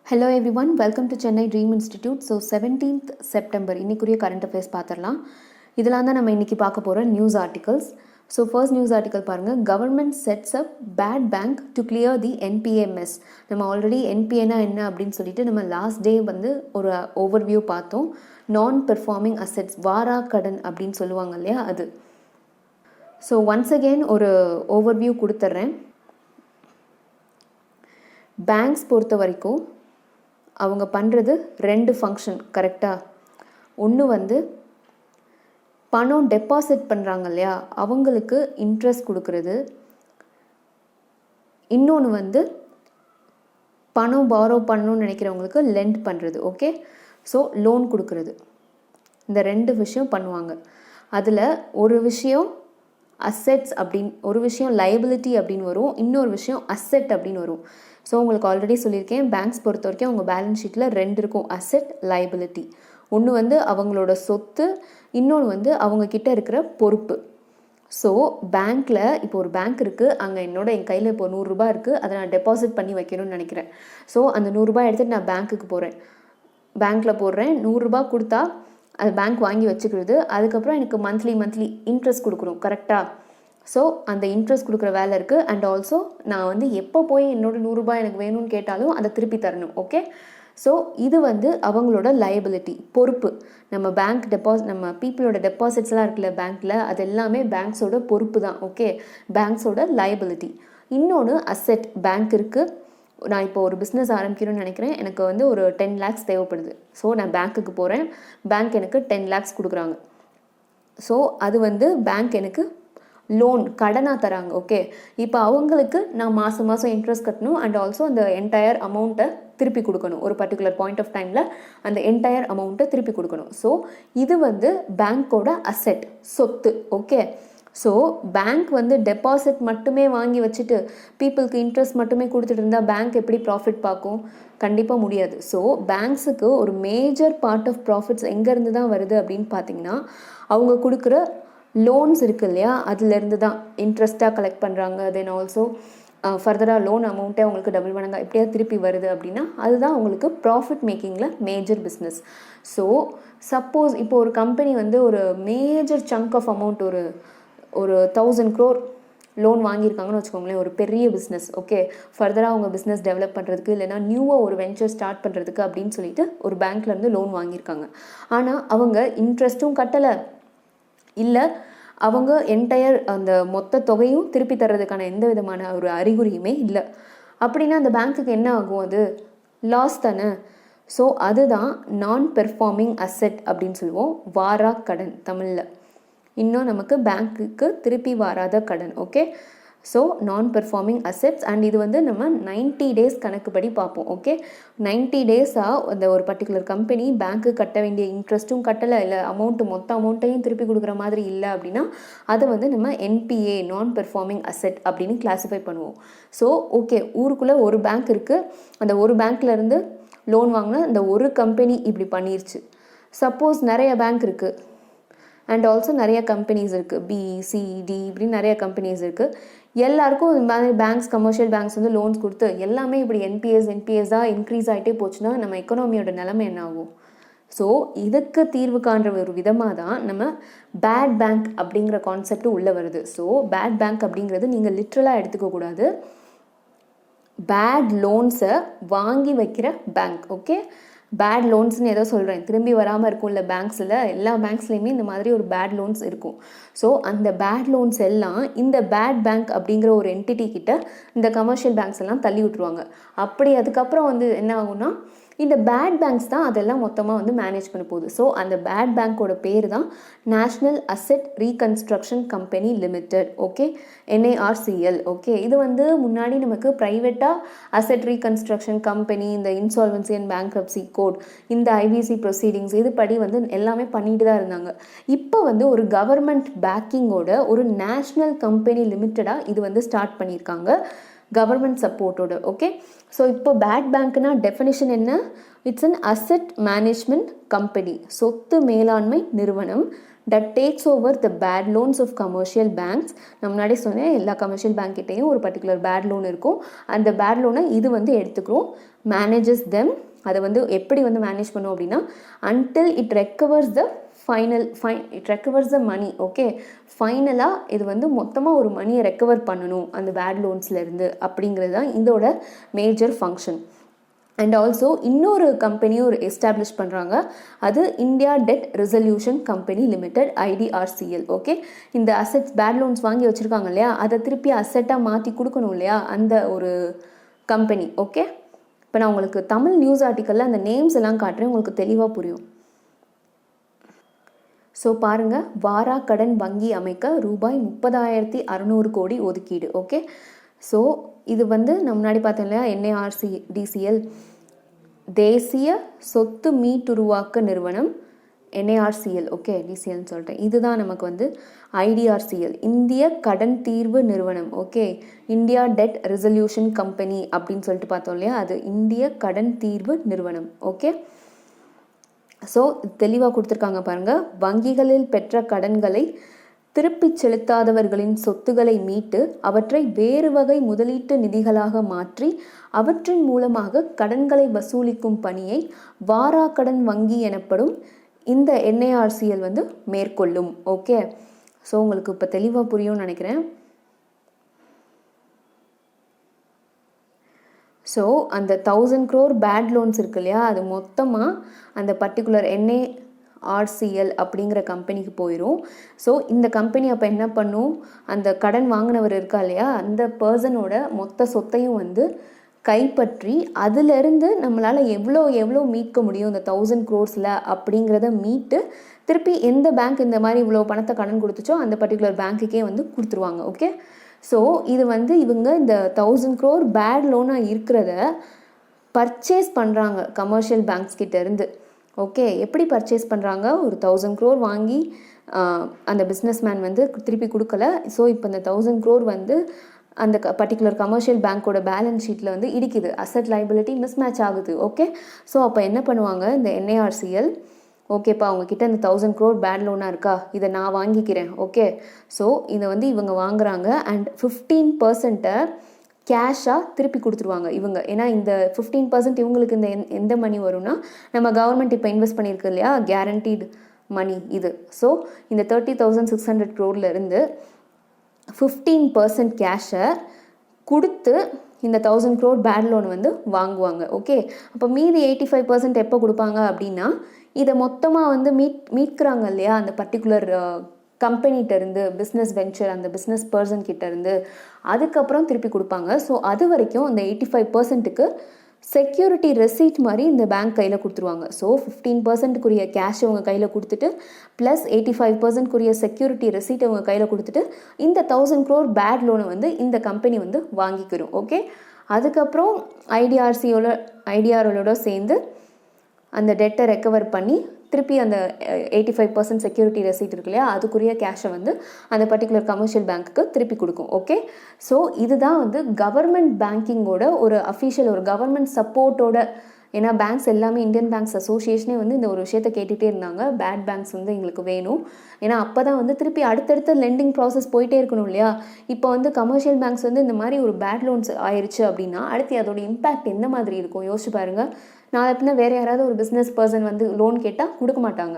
Hello everyone, welcome to Chennai Dream Institute. So 17th September இன்னைக்குரிய current affairs பார்த்துடலாம். இதெல்லாம் தான் நம்ம இன்னைக்கு பார்க்க போகிற news articles. So first news article பாருங்கள், government sets up bad bank to clear the NPAs. நம்ம ஆல்ரெடி என்பிஏனா என்ன அப்படின்னு சொல்லிட்டு நம்ம லாஸ்ட் டே வந்து ஒரு ஓவர்வியூ பார்த்தோம். நான் பெர்ஃபார்மிங் அசெட்ஸ், வாரா கடன் அப்படின்னு சொல்லுவாங்க இல்லையா, அது. ஸோ ஒன்ஸ் அகெயின் ஒரு ஓவர்வியூ கொடுத்துட்றேன். பேங்க்ஸ் பொறுத்த வரைக்கும் அவங்க பண்ணுறது ரெண்டு ஃபங்க்ஷன், கரெக்டாக. ஒன்று வந்து பணம் டெபாசிட் பண்ணுறாங்க இல்லையா, அவங்களுக்கு இன்ட்ரெஸ்ட் கொடுக்கறது. இன்னொன்று வந்து பணம் பாரோ பண்ணணும்னு நினைக்கிறவங்களுக்கு லெண்ட் பண்ணுறது. ஓகே, ஸோ லோன் கொடுக்கறது. இந்த ரெண்டு விஷயம் பண்ணுவாங்க. அதில் ஒரு விஷயம் அசெட்ஸ் அப்படின்னு, ஒரு விஷயம் லைபிலிட்டி அப்படின்னு வரும், இன்னொரு விஷயம் அசெட் அப்படின்னு வரும். ஸோ உங்களுக்கு ஆல்ரெடி சொல்லியிருக்கேன், பேங்க்ஸ் பொறுத்த வரைக்கும் அவங்க பேலன்ஸ் ஷீட்டில் ரெண்டு இருக்கும், அசெட் லைபிலிட்டி. ஒன்று வந்து அவங்களோட சொத்து, இன்னொன்று வந்து அவங்கக்கிட்ட இருக்கிற பொறுப்பு. ஸோ பேங்க்கில் இப்போ ஒரு பேங்க் இருக்குது, அங்கே என் கையில் இப்போ 100 ரூபாய் இருக்குது, அதை நான் டெபாசிட் பண்ணி வைக்கணும்னு நினைக்கிறேன். ஸோ அந்த 100 ரூபாய் எடுத்துகிட்டு நான் பேங்க்குக்கு போகிறேன், பேங்க்கில் போடுறேன். 100 ரூபாய் கொடுத்தா அது பேங்க் வாங்கி வச்சுக்கிறது. அதுக்கப்புறம் எனக்கு மந்த்லி இன்ட்ரெஸ்ட் கொடுக்கணும், கரெக்டாக. ஸோ அந்த இன்ட்ரெஸ்ட் கொடுக்குற வேலை இருக்குது. அண்ட் ஆல்சோ நான் வந்து எப்போ போய் என்னோடய 100 ரூபாய் எனக்கு வேணும்னு கேட்டாலும் அதை திருப்பி தரணும். ஓகே, ஸோ இது வந்து அவங்களோட லைபிலிட்டி, பொறுப்பு. நம்ம பேங்க் நம்ம பீப்புளோட டெபாசிட்ஸ்லாம் இருக்குல்ல பேங்க்கில், அது எல்லாமே பேங்க்ஸோட பொறுப்பு தான். ஓகே, பேங்க்ஸோட லைபிலிட்டி. இன்னொன்று அசெட், பேங்க் இருக்குது. நான் இப்போ ஒரு பிஸ்னஸ் ஆரம்பிக்கணும்னு நினைக்கிறேன், எனக்கு வந்து ஒரு 10 lakhs தேவைப்படுது. ஸோ நான் பேங்க்குக்கு போகிறேன், பேங்க் எனக்கு 10 lakhs கொடுக்குறாங்க. ஸோ அது வந்து பேங்க் எனக்கு லோன், கடனாக தராங்க. ஓகே, இப்போ அவங்களுக்கு நான் மாதம் இன்ட்ரெஸ்ட் கட்டணும். அண்ட் ஆல்சோ அந்த என்டையர் அமௌண்ட்டை திருப்பி கொடுக்கணும். ஒரு பர்டிகுலர் பாயிண்ட் ஆஃப் டைமில் அந்த என்டையர் அமௌண்ட்டை திருப்பி கொடுக்கணும். ஸோ இது வந்து பேங்க்கோட அசெட், சொத்து. ஓகே, ஸோ பேங்க் வந்து டெபாசிட் மட்டுமே வாங்கி வச்சுட்டு பீப்புளுக்கு இன்ட்ரெஸ்ட் மட்டுமே கொடுத்துட்டு இருந்தால் பேங்க் எப்படி ப்ராஃபிட் பார்க்கும்? கண்டிப்பாக முடியாது. ஸோ பேங்க்ஸுக்கு ஒரு மேஜர் பார்ட் ஆஃப் ப்ராஃபிட்ஸ் எங்கேருந்து தான் வருது அப்படின்னு பார்த்தீங்கன்னா, அவங்க கொடுக்குற லோன்ஸ் இருக்குது இல்லையா, அதுலேருந்து தான் இன்ட்ரெஸ்ட்டாக கலெக்ட் பண்ணுறாங்க. தென் ஆல்சோ ஃபர்தராக லோன் அமௌண்ட்டே அவங்களுக்கு டபுள் மடங்காக எப்படியாவது திருப்பி வருது அப்படின்னா அதுதான் அவங்களுக்கு ப்ராஃபிட் மேக்கிங்கில் மேஜர் பிஸ்னஸ். ஸோ சப்போஸ் இப்போ ஒரு கம்பெனி வந்து ஒரு மேஜர் சங்க் ஆஃப் அமௌண்ட், ஒரு 1000 crore லோன் வாங்கியிருக்காங்கன்னு வச்சுக்கோங்களேன், ஒரு பெரிய பிஸ்னஸ். ஓகே, ஃபர்தராக அவங்க பிஸ்னஸ் டெவலப் பண்ணுறதுக்கு, இல்லைனா நியூவாக ஒரு வெஞ்சர் ஸ்டார்ட் பண்ணுறதுக்கு அப்படின்னு சொல்லிட்டு ஒரு பேங்க்லேருந்து லோன் வாங்கியிருக்காங்க. ஆனால் அவங்க இன்ட்ரெஸ்ட்டும் கட்டலை, இல்லை அவங்க என்டையர் அந்த மொத்த தொகையும் திருப்பி தர்றதுக்கான எந்த விதமான ஒரு அறிகுறியுமே இல்லை. அப்படின்னா அந்த பேங்க்குக்கு என்ன ஆகும்? அது லாஸ் தானே. ஸோ அதுதான் நான் பெர்ஃபார்மிங் அசெட் அப்படின்னு சொல்லுவோம், வாரா கடன் தமிழில். இன்னும் நமக்கு பேங்க்குக்கு திருப்பி வாராத கடன். ஓகே, ஸோ நான் பெர்ஃபார்மிங் அசெட்ஸ். அண்ட் இது வந்து நம்ம 90 days கணக்குப்படி பார்ப்போம். ஓகே, 90 days-ஆக அந்த ஒரு பர்டிகுலர் கம்பெனி பேங்க்கு கட்ட வேண்டிய இன்ட்ரெஸ்ட்டும் கட்டலை, இல்லை மொத்த அமௌண்ட்டையும் திருப்பி கொடுக்குற மாதிரி இல்லை அப்படின்னா அதை வந்து நம்ம என்பிஏ, நான் பெர்ஃபார்மிங் அசெட் அப்படின்னு கிளாஸிஃபை பண்ணுவோம். ஸோ ஓகே, ஊருக்குள்ளே ஒரு பேங்க் இருக்குது, அந்த ஒரு பேங்க்லேருந்து லோன் வாங்கினா இந்த ஒரு கம்பெனி இப்படி பண்ணிருச்சு. சப்போஸ் நிறைய பேங்க் இருக்குது அண்ட் ஆல்சோ நிறைய கம்பெனிஸ் இருக்குது, பிசிடி இப்படின்னு நிறைய கம்பெனிஸ் இருக்குது. எல்லாருக்கும் இந்த மாதிரி பேங்க்ஸ், கமர்ஷியல் பேங்க்ஸ் வந்து லோன்ஸ் கொடுத்து எல்லாமே இப்படி என்பிஎஸ்ஸாக இன்க்ரீஸ் ஆகிட்டே போச்சுன்னா நம்ம எக்கனாமியோட நிலைமை என்ன ஆகும்? ஸோ இதுக்கு தீர்வு காண்ற ஒரு விதமாக தான் நம்ம பேட் பேங்க் அப்படிங்கிற கான்செப்ட் உள்ளே வருது. ஸோ பேட் பேங்க் அப்படிங்கிறது நீங்கள் லிட்ரலாக எடுத்துக்கக்கூடாது, பேட் லோன்ஸை வாங்கி வைக்கிற பேங்க். ஓகே, பேட் லோன்ஸ்னு ஏதோ சொல்கிறேன், திரும்பி வராமல் இருக்கும்ல பேங்க்ஸில், எல்லா பேங்க்ஸ்லேயுமே இந்த மாதிரி ஒரு பேட் லோன்ஸ் இருக்கும். ஸோ அந்த பேட் லோன்ஸ் எல்லாம் இந்த பேட் பேங்க் அப்படிங்கிற ஒரு என்டிட்டி கிட்ட இந்த கமர்ஷியல் பேங்க்ஸ் எல்லாம் தள்ளி விட்டுருவாங்க. அப்படி அதுக்கப்புறம் வந்து என்ன ஆகும்னா இந்த பேட் பேங்க்ஸ் தான் அதெல்லாம் மொத்தமாக வந்து மேனேஜ் பண்ண போகுது. ஸோ அந்த பேட் பேங்க்கோட பேர் தான் national asset reconstruction company limited. Okay, NARCL. Okay, இது வந்து முன்னாடி நமக்கு ப்ரைவேட்டாக அசெட் ரீகன்ஸ்ட்ரக்ஷன் கம்பெனி, இந்த இன்சால்வன்சி அண்ட் பேங்க்ரப்சி கோட், இந்த IBC ப்ரொசீடிங்ஸ் இது படி வந்து எல்லாமே பண்ணிட்டு தான் இருந்தாங்க. இப்போ வந்து ஒரு கவர்மெண்ட் பேக்கிங்கோட ஒரு நேஷ்னல் கம்பெனி லிமிட்டடாக இது வந்து ஸ்டார்ட் பண்ணியிருக்காங்க. கவர்மெண்ட் சப்போர்ட்டோட. ஓகே, ஸோ இப்போ பேட் பேங்க்னா டெஃபினிஷன் என்ன? It's an asset management company, சொத்து மேலாண்மை நிறுவனம் that takes over the bad loans of commercial banks. நான் முன்னாடி சொன்னேன் எல்லா கமர்ஷியல் பேங்க் கிட்டேயும் ஒரு பர்டிகுலர் பேட் லோன் இருக்கும். அந்த பேட் லோனை இது வந்து எடுத்துக்கிறோம், மேனேஜஸ் தெம். அதை வந்து எப்படி வந்து மேனேஜ் பண்ணும் அப்படின்னா until it recovers the it recovers the money. Okay, ஃபைனலாக இது வந்து மொத்தமாக ஒரு மணியை ரெக்கவர் பண்ணணும் அந்த பேட் லோன்ஸ்லேருந்து, அப்படிங்கிறது தான் இதோட மேஜர் ஃபங்க்ஷன். அண்ட் ஆல்சோ இன்னொரு கம்பெனியும் ஒரு எஸ்டாப்ளிஷ் பண்ணுறாங்க, அது India debt resolution company limited, IDRCL. Okay, இந்த அசெட்ஸ் பேட் லோன்ஸ் வாங்கி வச்சுருக்காங்க இல்லையா, அதை திருப்பி அசெட்டாக மாற்றி கொடுக்கணும் இல்லையா, அந்த ஒரு கம்பெனி. ஓகே, இப்போ நான் உங்களுக்கு தமிழ் நியூஸ் ஆர்டிக்கலில் அந்த நேம்ஸ் எல்லாம் காட்டுறேன், உங்களுக்கு தெளிவாக புரியும். ஸோ பாருங்கள், வாரா கடன் வங்கி அமைக்க ரூபாய் 30,600 கோடி ஒதுக்கீடு. ஓகே, ஸோ இது வந்து நம்ம முன்னாடி பார்த்தோம் இல்லையா, NARCDCL தேசிய சொத்து மீட்டுருவாக்க நிறுவனம், NARCL. ஓகே, DCLன்னு சொல்லிட்டேன். இதுதான் நமக்கு வந்து IDRCL, இந்திய கடன் தீர்வு நிறுவனம். Okay, India debt resolution company அப்படின்னு சொல்லிட்டு பார்த்தோம் இல்லையா, அது இந்திய கடன் தீர்வு நிறுவனம். ஓகே, ஸோ தெளிவாக கொடுத்துருக்காங்க பாருங்கள். வங்கிகளில் பெற்ற கடன்களை திருப்பிச் செலுத்தாதவர்களின் சொத்துக்களை மீட்டு அவற்றை வேறு வகை முதலீட்டு நிதிகளாக மாற்றி அவற்றின் மூலமாக கடன்களை வசூலிக்கும் பணியை வாராக்கடன் வங்கி எனப்படும் இந்த NARCL வந்து மேற்கொள்ளும். ஓகே, ஸோ உங்களுக்கு இப்போ தெளிவாக புரியும்னு நினைக்கிறேன். ஸோ அந்த 1000 crore பேட் லோன்ஸ் இருக்கு இல்லையா, அது மொத்தமாக அந்த பர்டிகுலர் NARCL அப்படிங்கிற கம்பெனிக்கு போயிடும். ஸோ இந்த கம்பெனி அப்போ என்ன பண்ணும், அந்த கடன் வாங்கினவர் இருக்கா இல்லையா, அந்த பர்சனோட மொத்த சொத்தையும் வந்து கைப்பற்றி அதிலிருந்து நம்மளால் எவ்வளோ மீட்க முடியும் இந்த 1000 crores அப்படிங்கிறத மீட்டு திருப்பி எந்த பேங்க் இந்த மாதிரி இவ்வளோ பணத்தை கடன் கொடுத்துச்சோ அந்த பர்டிகுலர் பேங்க்குக்கே வந்து கொடுத்துருவாங்க. ஓகே, ஸோ இது வந்து இவங்க இந்த 1000 crore பேட் லோனாக இருக்கிறத பர்ச்சேஸ் பண்ணுறாங்க கமர்ஷியல் பேங்க்ஸ் கிட்டேருந்து. ஓகே, எப்படி பர்ச்சேஸ் பண்ணுறாங்க, ஒரு 1000 crore வாங்கி அந்த பிஸ்னஸ்மேன் வந்து திருப்பி கொடுக்கல. ஸோ இப்போ இந்த 1000 crore வந்து அந்த பர்டிகுலர் கமர்ஷியல் பேங்க்கோட பேலன்ஸ் ஷீட்டில் வந்து இடிக்குது, அசட் லைபிலிட்டி மிஸ்மேட்ச் ஆகுது. ஓகே, ஸோ அப்போ என்ன பண்ணுவாங்க இந்த NARCL, ஓகேப்பா அவங்கக்கிட்ட இந்த 1000 crore பேட் லோனாக இருக்கா, இதை நான் வாங்கிக்கிறேன். ஓகே, ஸோ இதை வந்து இவங்க வாங்குறாங்க அண்ட் 15% கேஷாக திருப்பி கொடுத்துருவாங்க இவங்க. ஏன்னா இந்த 15% இவங்களுக்கு இந்த எந்த மணி வரும்னா, நம்ம கவர்மெண்ட் இப்போ இன்வெஸ்ட் பண்ணியிருக்கு இல்லையா கேரண்டீடு மணி இது. ஸோ இந்த 30,600 crore இருந்து 15% கேஷை கொடுத்து இந்த 1000 crore பேட் லோன் வந்து வாங்குவாங்க. ஓகே, அப்போ மீதி 85% எப்போ கொடுப்பாங்க அப்படின்னா, இதை மொத்தமாக வந்து மீட்கிறாங்க இல்லையா அந்த பர்டிகுலர் கம்பெனிகிட்டேருந்து, பிஸ்னஸ் வெஞ்சர் அந்த பிஸ்னஸ் பர்சன் கிட்டேருந்து, அதுக்கப்புறம் திருப்பி கொடுப்பாங்க. ஸோ அது வரைக்கும் இந்த 85%க்கு செக்யூரிட்டி ரெசீட் மாதிரி இந்த பேங்க் கையில் கொடுத்துருவாங்க. ஸோ 15%க்குரிய கேஷ் அவங்க கையில் கொடுத்துட்டு ப்ளஸ் 85%க்குரிய செக்யூரிட்டி ரெசீட் அவங்க கையில் கொடுத்துட்டு இந்த 1000 crore பேட் லோனை வந்து இந்த கம்பெனி வந்து வாங்கிக்கிறோம். ஓகே, அதுக்கப்புறம் IDRCLோட சேர்ந்து அந்த டெட்டை ரெக்கவர் பண்ணி திருப்பி அந்த 85% செக்யூரிட்டி ரெசீட் இருக்கு இல்லையா அதுக்குரிய கேஷை வந்து அந்த பர்டிகுலர் கமர்ஷியல் பேங்க்குக்கு திருப்பி கொடுக்கும். ஓகே, ஸோ இதுதான் வந்து கவர்மெண்ட் பேங்கிங்கோட ஒரு அஃபிஷியல் ஒரு கவர்மெண்ட் சப்போர்ட்டோட. ஏன்னா பேங்க்ஸ் எல்லாமே இந்தியன் பேங்க்ஸ் அசோசியேஷனே வந்து இந்த ஒரு விஷயத்தை கேட்டுகிட்டே இருந்தாங்க, பேட் பேங்க்ஸ் வந்து எங்களுக்கு வேணும். ஏன்னா அப்போ தான் வந்து திருப்பி அடுத்தடுத்த லெண்டிங் ப்ராசஸ் போயிட்டே இருக்கணும் இல்லையா. இப்போ வந்து கமர்ஷியல் பேங்க்ஸ் வந்து இந்த மாதிரி ஒரு பேட் லோன்ஸ் ஆயிடுச்சு அப்படின்னா அடுத்து அதோட இம்பேக்ட் எந்த மாதிரி இருக்கும் யோசிச்சு பாருங்கள். நாளை பின்ன வேறு யாராவது ஒரு பிஸ்னஸ் பர்சன் வந்து லோன் கேட்டால் கொடுக்க மாட்டாங்க,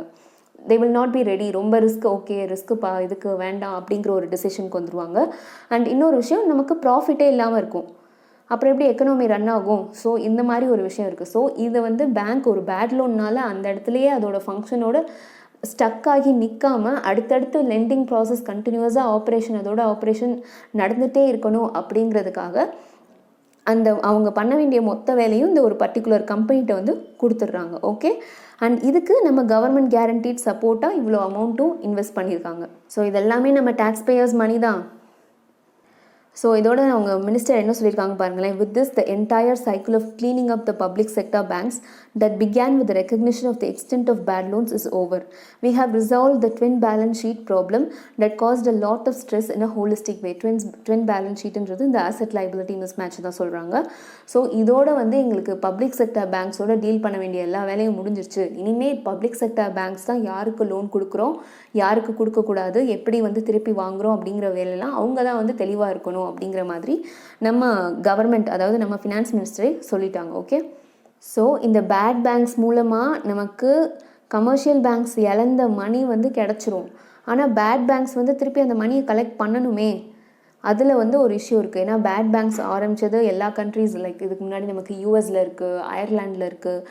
they will not be ready. ரொம்ப ரிஸ்க், ஓகே ரிஸ்க்குப்பா இதுக்கு வேண்டாம் அப்படிங்கிற ஒரு டெசிஷனுக்கு வந்துடுவாங்க. அண்ட் இன்னொரு விஷயம், நமக்கு ப்ராஃபிட்டே இல்லாமல் இருக்கும், அப்புறம் எப்படி எக்கனாமி ரன் ஆகும். ஸோ இந்த மாதிரி ஒரு விஷயம் இருக்குது. ஸோ இதை வந்து பேங்க் ஒரு பேட் லோன்னால அந்த இடத்துலையே அதோட ஃபங்க்ஷனோட ஸ்டக் ஆகி நிற்காமல் அடுத்தடுத்து லெண்டிங் ப்ராசஸ் கண்டினியூஸாக அதோட ஆப்ரேஷன் நடந்துகிட்டே இருக்கணும் அப்படிங்கிறதுக்காக அந்த அவங்க பண்ண வேண்டிய மொத்த வேலையும் இந்த ஒரு பர்டிகுலர் கம்பெனிகிட்ட வந்து கொடுத்துட்றாங்க. ஓகே, அண்ட் இதுக்கு நம்ம கவர்மெண்ட் கேரண்டீட் சப்போர்ட்டாக இவ்வளோ அமௌண்ட்டும் இன்வெஸ்ட் பண்ணியிருக்காங்க. ஸோ இதெல்லாமே நம்ம டேக்ஸ் பேயர்ஸ் மணி தான். ஸோ இதோட அவங்க மினிஸ்டர் என்ன சொல்லியிருக்காங்க பாருங்களேன். With this the entire cycle of cleaning up the public sector banks that began with the recognition of the extent of bad loans is over. We have resolved the twin balance sheet problem that caused a lot of stress in a holistic way. Twin balance sheetன்றது இந்த asset liability mismatch தான் சொல்கிறாங்க. So இதோட வந்து எங்களுக்கு public sector பேங்க்ஸோட deal பண்ண வேண்டிய எல்லா வேலையும் முடிஞ்சிருச்சு. இனிமேல் பப்ளிக் செக்டர் பேங்க்ஸ் தான் யாருக்கு லோன் கொடுக்குறோம், யாருக்கு கொடுக்கக்கூடாது, எப்படி வந்து திருப்பி வாங்குகிறோம் அப்படிங்கிற வேலையெல்லாம் அவங்க தான் வந்து தெளிவாக இருக்கணும் அப்படிங்கிற மாதிரி நம்ம கவர்மெண்ட், அதாவது நம்ம ஃபினான்ஸ் மினிஸ்டரே சொல்லிட்டாங்க. ஓகே, ஸோ இந்த பேட் பேங்க்ஸ் மூலமாக நமக்கு கமர்ஷியல் பேங்க்ஸ் இழந்த மணி வந்து கிடச்சிரும். ஆனால் பேட் பேங்க்ஸ் வந்து திருப்பி அந்த மணியை கலெக்ட் பண்ணணுமே, அதில் வந்து ஒரு இஷ்யூ இருக்குது. ஏன்னா பேட் பேங்க்ஸ் ஆரம்பித்தது எல்லா கண்ட்ரீஸ், லைக் இதுக்கு முன்னாடி நமக்கு யூஎஸில் இருக்குது, அயர்லாண்டில் இருக்குது.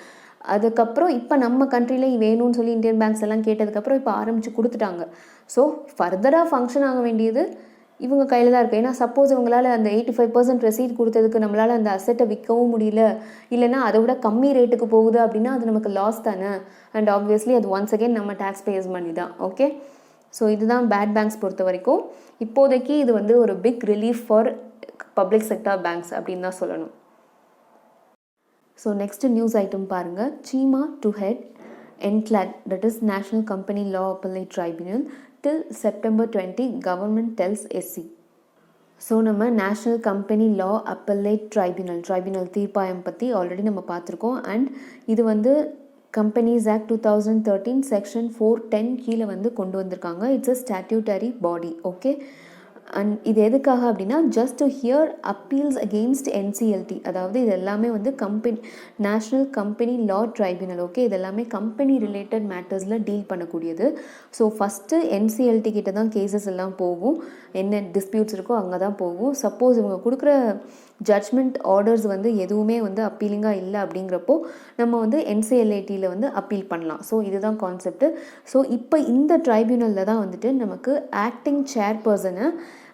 அதுக்கப்புறம் இப்போ நம்ம கண்ட்ரியில் வேணும்னு சொல்லி இந்தியன் பேங்க்ஸ் எல்லாம் கேட்டதுக்கப்புறம் இப்போ ஆரம்பித்து கொடுத்துட்டாங்க. ஸோ ஃபர்தராக ஃபங்க்ஷன் ஆக வேண்டியது இவங்க கையில் தான் இருக்குது. ஏன்னா சப்போஸ் இவங்களால் அந்த 85% ரெசீட் கொடுத்ததுக்கு நம்மளால் அந்த அசெட்டை விற்கவும் முடியல, இல்லைனா அதை விட கம்மி ரேட்டுக்கு போகுது அப்படின்னா அது நமக்கு லாஸ் தானே. அண்ட் ஆப்வியஸ்லி அது ஒன்ஸ் அகெயின் நம்ம டேக்ஸ் பேஸ் மணி தான். ஓகே, ஸோ இதுதான் பேட் பேங்க்ஸ் பொறுத்த வரைக்கும். இப்போதைக்கு இது வந்து ஒரு big relief for public sector banks அப்படின்னு தான் சொல்லணும். ஸோ நெக்ஸ்ட் நியூஸ் ஐட்டம் பாருங்கள். Seema to head NCLAT, that is National Company Law Appellate Tribunal, till September 20, government tells SC. So நம்ம நேஷ்னல் கம்பெனி லா அப்பல்லேட் ட்ரைபியூனல் தீர்ப்பாயம் பற்றி ஆல்ரெடி நம்ம பார்த்துருக்கோம். அண்ட் இது வந்து கம்பெனிஸ் ஆக்ட் 2013 செக்ஷன் 410 கீழே வந்து கொண்டு வந்திருக்காங்க. It's a statutory body. Okay, and இது எதுக்காக அப்படின்னா just to hear appeals against NCLT, அதாவது இது எல்லாமே வந்து நேஷ்னல் கம்பெனி லா ட்ரைபியூனல். ஓகே, இது எல்லாமே கம்பெனி ரிலேட்டட் மேட்டர்ஸில் டீல் பண்ணக்கூடியது. ஸோ ஃபஸ்ட்டு NCLT கிட்ட தான் கேசஸ் எல்லாம் போகும், என்ன டிஸ்பியூட்ஸ் இருக்கோ அங்கே தான் போகும். சப்போஸ் இவங்க கொடுக்குற ஜட்ஜ்மெண்ட் ஆர்டர்ஸ் வந்து எதுவுமே வந்து அப்பீலிங்காக இல்லை அப்படிங்கிறப்போ நம்ம வந்து NCLATயில் வந்து அப்பீல் பண்ணலாம். ஸோ இதுதான் கான்செப்ட். ஸோ இப்போ இந்த ட்ரைபியூனலில் தான் வந்துட்டு நமக்கு ஆக்டிங் சேர்பர்சனை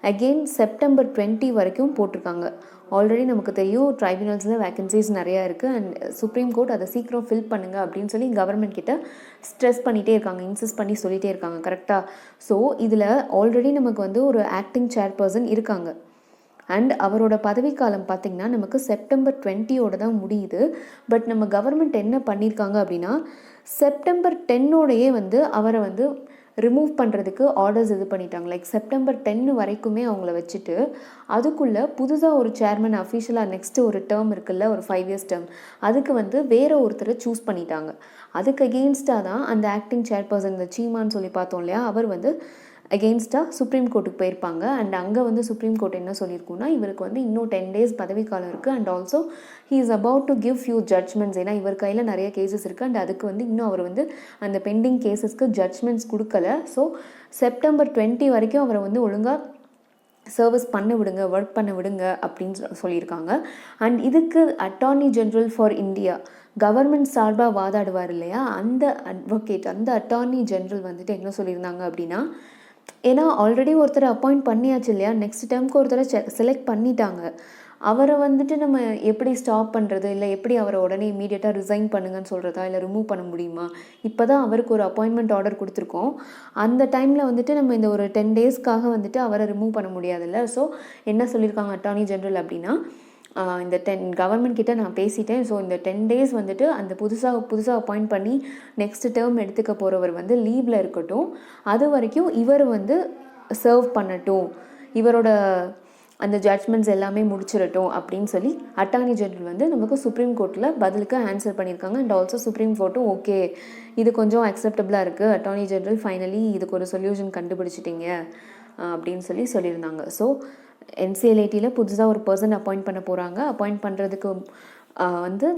அகெயின் செப்டம்பர் 20 வரைக்கும் போட்டிருக்காங்க. ஆல்ரெடி நமக்கு தெரியும் ட்ரைபியூனல்ஸில் வேக்கன்சிஸ் நிறையா இருக்குது. அண்ட் சுப்ரீம் கோர்ட் அதை சீக்கிரம் ஃபில் பண்ணுங்கள் அப்படின்னு சொல்லி கவர்மெண்ட் கிட்ட ஸ்ட்ரெஸ் பண்ணிகிட்டே இருக்காங்க, இன்சிஸ்ட் பண்ணி சொல்லிகிட்டே இருக்காங்க. கரெக்டாக? ஸோ இதில் ஆல்ரெடி நமக்கு வந்து ஒரு ஆக்டிங் சேர்பர்சன் இருக்காங்க. அண்ட் அவரோட பதவிக்காலம் பார்த்திங்கன்னா நமக்கு செப்டம்பர் 20 தான் முடியுது. பட் நம்ம கவர்மெண்ட் என்ன பண்ணியிருக்காங்க அப்படின்னா செப்டம்பர் 10 வந்து அவரை வந்து ரிமூவ் பண்ணுறதுக்கு ஆர்டர்ஸ் இது பண்ணிட்டாங்க. லைக் செப்டம்பர் 10 வரைக்குமே அவங்கள வச்சுட்டு அதுக்குள்ளே புதுசாக ஒரு சேர்மன் அஃபிஷியலாக நெக்ஸ்ட்டு ஒரு டேர்ம் இருக்குல்ல, ஒரு 5 years டேர்ம், அதுக்கு வந்து வேறு ஒருத்தரை சூஸ் பண்ணிட்டாங்க. அதுக்கு அகெயின்ஸ்டாக தான் அந்த ஆக்டிங் சேர்பர்சன் இந்த சீமான்னு சொல்லி பார்த்தோம் இல்லையா, அவர் வந்து அகெயின்ஸ்டாக சுப்ரீம் கோர்ட்டுக்கு போயிருப்பாங்க. அண்ட் அங்கே வந்து சுப்ரீம் கோர்ட் என்ன சொல்லியிருக்குன்னா இவருக்கு வந்து இன்னும் 10 days பதவிக்காலம் இருக்குது. And also he is about to give few judgements. ஏன்னா இவர் கையில் நிறைய கேசஸ் இருக்குது. அண்ட் அதுக்கு வந்து இன்னும் அவர் வந்து அந்த பெண்டிங் கேசஸ்க்கு ஜட்ஜ்மெண்ட்ஸ் கொடுக்கல. ஸோ செப்டம்பர் 20 வரைக்கும் அவரை வந்து ஒழுங்காக சர்வீஸ் பண்ண விடுங்க, ஒர்க் பண்ண விடுங்க அப்படின்னு சொல்லியிருக்காங்க. அண்ட் இதுக்கு attorney general for India government சார்பாக வாதாடுவார் இல்லையா, அந்த அட்வொகேட், அந்த அட்டார்னி ஜென்ரல் வந்துட்டு என்ன சொல்லியிருந்தாங்க அப்படின்னா, ஏன்னா ஆல்ரெடி ஒருத்தரை அப்பாயிண்ட் பண்ணியாச்சு இல்லையா, நெக்ஸ்ட் டைமுக்கு ஒருத்தரை செலக்ட் பண்ணிட்டாங்க. அவரை வந்துட்டு நம்ம எப்படி ஸ்டாப் பண்ணுறது, இல்லை எப்படி அவரை உடனே இமீடியட்டாக ரிசைன் பண்ணுங்கன்னு சொல்கிறதா, இல்லை ரிமூவ் பண்ண முடியுமா? இப்போ தான் அவருக்கு ஒரு அப்பாயின்மெண்ட் ஆர்டர் கொடுத்துருக்கோம். அந்த டைமில் வந்துட்டு நம்ம இந்த ஒரு 10 daysக்காக வந்துட்டு அவரை ரிமூவ் பண்ண முடியாதுல்ல. ஸோ என்ன சொல்லியிருக்காங்க அட்டார்னி ஜென்ரல் அப்படின்னா, இந்த கவர்மெண்ட் கிட்ட நான் பேசிட்டேன். ஸோ இந்த 10 days வந்துட்டு அந்த புதுசாக அப்பாயிண்ட் பண்ணி நெக்ஸ்ட் டேர்ம் எடுத்துக்க போகிறவர் வந்து லீவில் இருக்கட்டும், அது வரைக்கும் இவர் வந்து சர்வ் பண்ணட்டும், இவரோட அந்த ஜட்ஜ்மெண்ட்ஸ் எல்லாமே முடிச்சிடட்டும் அப்படின்னு சொல்லி அட்டார்னி ஜெனரல் வந்து நமக்கு சுப்ரீம் கோர்ட்டில் பதிலுக்கு ஆன்சர் பண்ணியிருக்காங்க. அண்ட் ஆல்சோ சுப்ரீம் கோர்ட்டும் ஓகே இது கொஞ்சம் அக்செப்டபுளாக இருக்குது, அட்டார்னி ஜெனரல் ஃபைனலி இதுக்கு ஒரு சொல்யூஷன் கண்டுபிடிச்சிட்டிங்க அப்படின்னு சொல்லியிருந்தாங்க. ஸோ NCLATயில் புதுசாக ஒரு பர்சன் அப்பாயிண்ட் பண்ண போகிறாங்க. அப்பாயிண்ட் பண்ணுறதுக்கு வந்து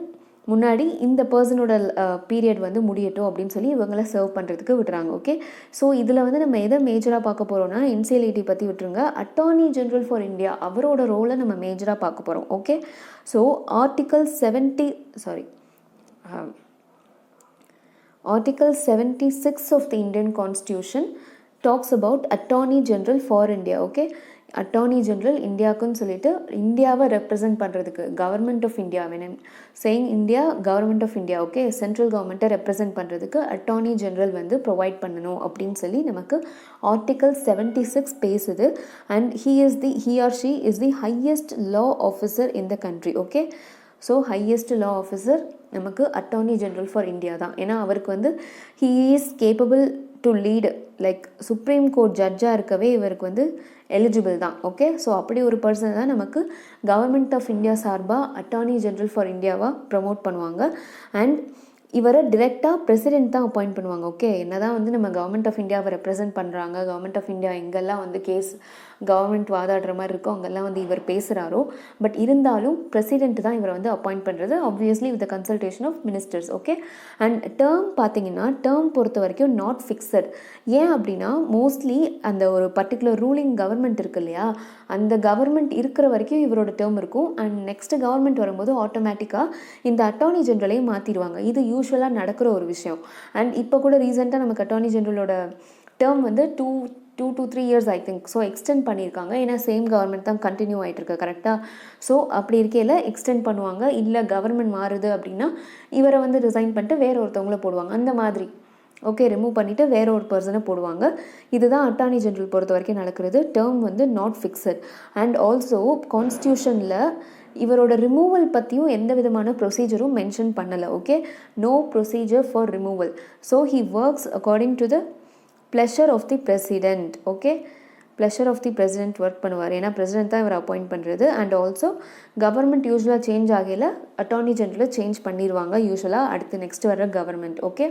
முன்னாடி இந்த பர்சனோட பீரியட் வந்து முடியட்டும் அப்படின்னு சொல்லி இவங்களை சர்வ் பண்ணுறதுக்கு விட்டுறாங்க. ஓகே, ஸோ இதில் வந்து நம்ம எதை மேஜராக பார்க்க போகிறோம்னா NCLAT பற்றி விட்டுருங்க, அட்டார்னி ஜென்ரல் ஃபார் இந்தியா அவரோட ரோலை நம்ம மேஜராக பார்க்க போகிறோம். Okay, so article 76 of the Indian Constitution talks about Attorney General for India. Okay, attorney general இந்தியாவுக்குன்னு சொல்லிட்டு இந்தியாவை ரெப்ரசன்ட் பண்ணுறதுக்கு கவர்மெண்ட் ஆஃப் இந்தியா வேணும் saying India government of India okay central கவர்மெண்ட்டை ரெப்ரசன்ட் பண்ணுறதுக்கு அட்டார்னி ஜெனரல் வந்து ப்ரொவைட் பண்ணணும் அப்படின்னு சொல்லி நமக்கு ஆர்டிகல் 76 பேசுது. And he or she is the highest law officer in the country. Okay so highest law officer நமக்கு அட்டார்னி ஜெனரல் ஃபார் இந்தியா தான். ஏன்னா அவருக்கு வந்து he is capable to lead like Supreme Court ஜட்ஜாக இருக்கவே இவருக்கு வந்து எலிஜிபிள் தான். ஓகே ஸோ அப்படி ஒரு பர்சன் தான் நமக்கு கவர்மெண்ட் ஆஃப் இந்தியா சார்பாக அட்டார்னி ஜெனரல் ஃபார் இந்தியாவாக ப்ரமோட் பண்ணுவாங்க. அண்ட் இவரை டிரெக்டாக பிரசிடென்ட் தான் அப்பாயிண்ட் பண்ணுவாங்க. ஓகே என்ன தான் வந்து நம்ம கவர்மெண்ட் ஆஃப் இந்தியாவை ரெப்ரசென்ட் பண்ணுறாங்க, கவர்மெண்ட் ஆஃப் இந்தியா எங்கெல்லாம் வந்து கேஸ் கவர்மெண்ட் வாதாடுற மாதிரி இருக்கோ அங்கெல்லாம் வந்து இவர் பேசுகிறாரோ, பட் இருந்தாலும் பிரசிடென்ட் தான் இவரை வந்து அப்பாயிண்ட் பண்ணுறது obviously with consultation of ministers. Okay and term பார்த்தீங்கன்னா டேர்ம் பொறுத்த வரைக்கும் நாட் ஃபிக்ஸட். ஏன் அப்படின்னா மோஸ்ட்லி அந்த ஒரு பர்டிகுலர் ரூலிங் கவர்மெண்ட் இருக்கு இல்லையா, அந்த கவர்மெண்ட் இருக்கிற வரைக்கும் இவரோட டேர்ம் இருக்கும். அண்ட் நெக்ஸ்ட் கவர்மெண்ட் வரும்போது ஆட்டோமேட்டிக்காக இந்த அட்டார்னி ஜெனரலையும் மாற்றிடுவாங்க. இது யூஸ்வலாக நடக்கிற ஒரு விஷயம். அண்ட் இப்போ கூட ரீசெண்டாக நமக்கு அட்டார்னி ஜெனரலோட டேர்ம் வந்து 2 to 3 years I think so extend பண்ணியிருக்காங்க. ஏன்னா சேம் கவர்மெண்ட் தான் கண்டினியூ ஆகிட்டு இருக்கு கரெக்டாக. ஸோ அப்படி இருக்கையில் எக்ஸ்டெண்ட் பண்ணுவாங்க. இல்லை கவர்மெண்ட் மாறுது அப்படின்னா இவரை வந்து ரிசைன் பண்ணிட்டு வேற ஒருத்தவங்கள போடுவாங்க அந்த மாதிரி. ஓகே ரிமூவ் பண்ணிவிட்டு வேற ஒரு பர்சனை போடுவாங்க. இதுதான் அட்டார்னி ஜெனரல் பொறுத்த வரைக்கும் நடக்கிறது. டேர்ம் வந்து நாட் ஃபிக்ஸட். அண்ட் ஆல்சோ கான்ஸ்டியூஷனில் இவரோட ரிமூவல் பற்றியும் எந்த விதமான ப்ரொசீஜரும் மென்ஷன் பண்ணலை. Okay no procedure for removal. So he works according to the pleasure of the president. Okay pleasure of the president work பண்ணுவார். ஏன்னா பிரசிடென்ட் தான் இவர் அப்பாயிண்ட் பண்ணுறது. அண்ட் ஆல்சோ கவர்மெண்ட் யூஸ்வலாக சேஞ்ச் ஆகையில் அட்டார்னி ஜெனரலை சேஞ்ச் பண்ணிடுவாங்க யூஸ்வலாக அடுத்து நெக்ஸ்ட் வர கவர்மெண்ட். ஓகே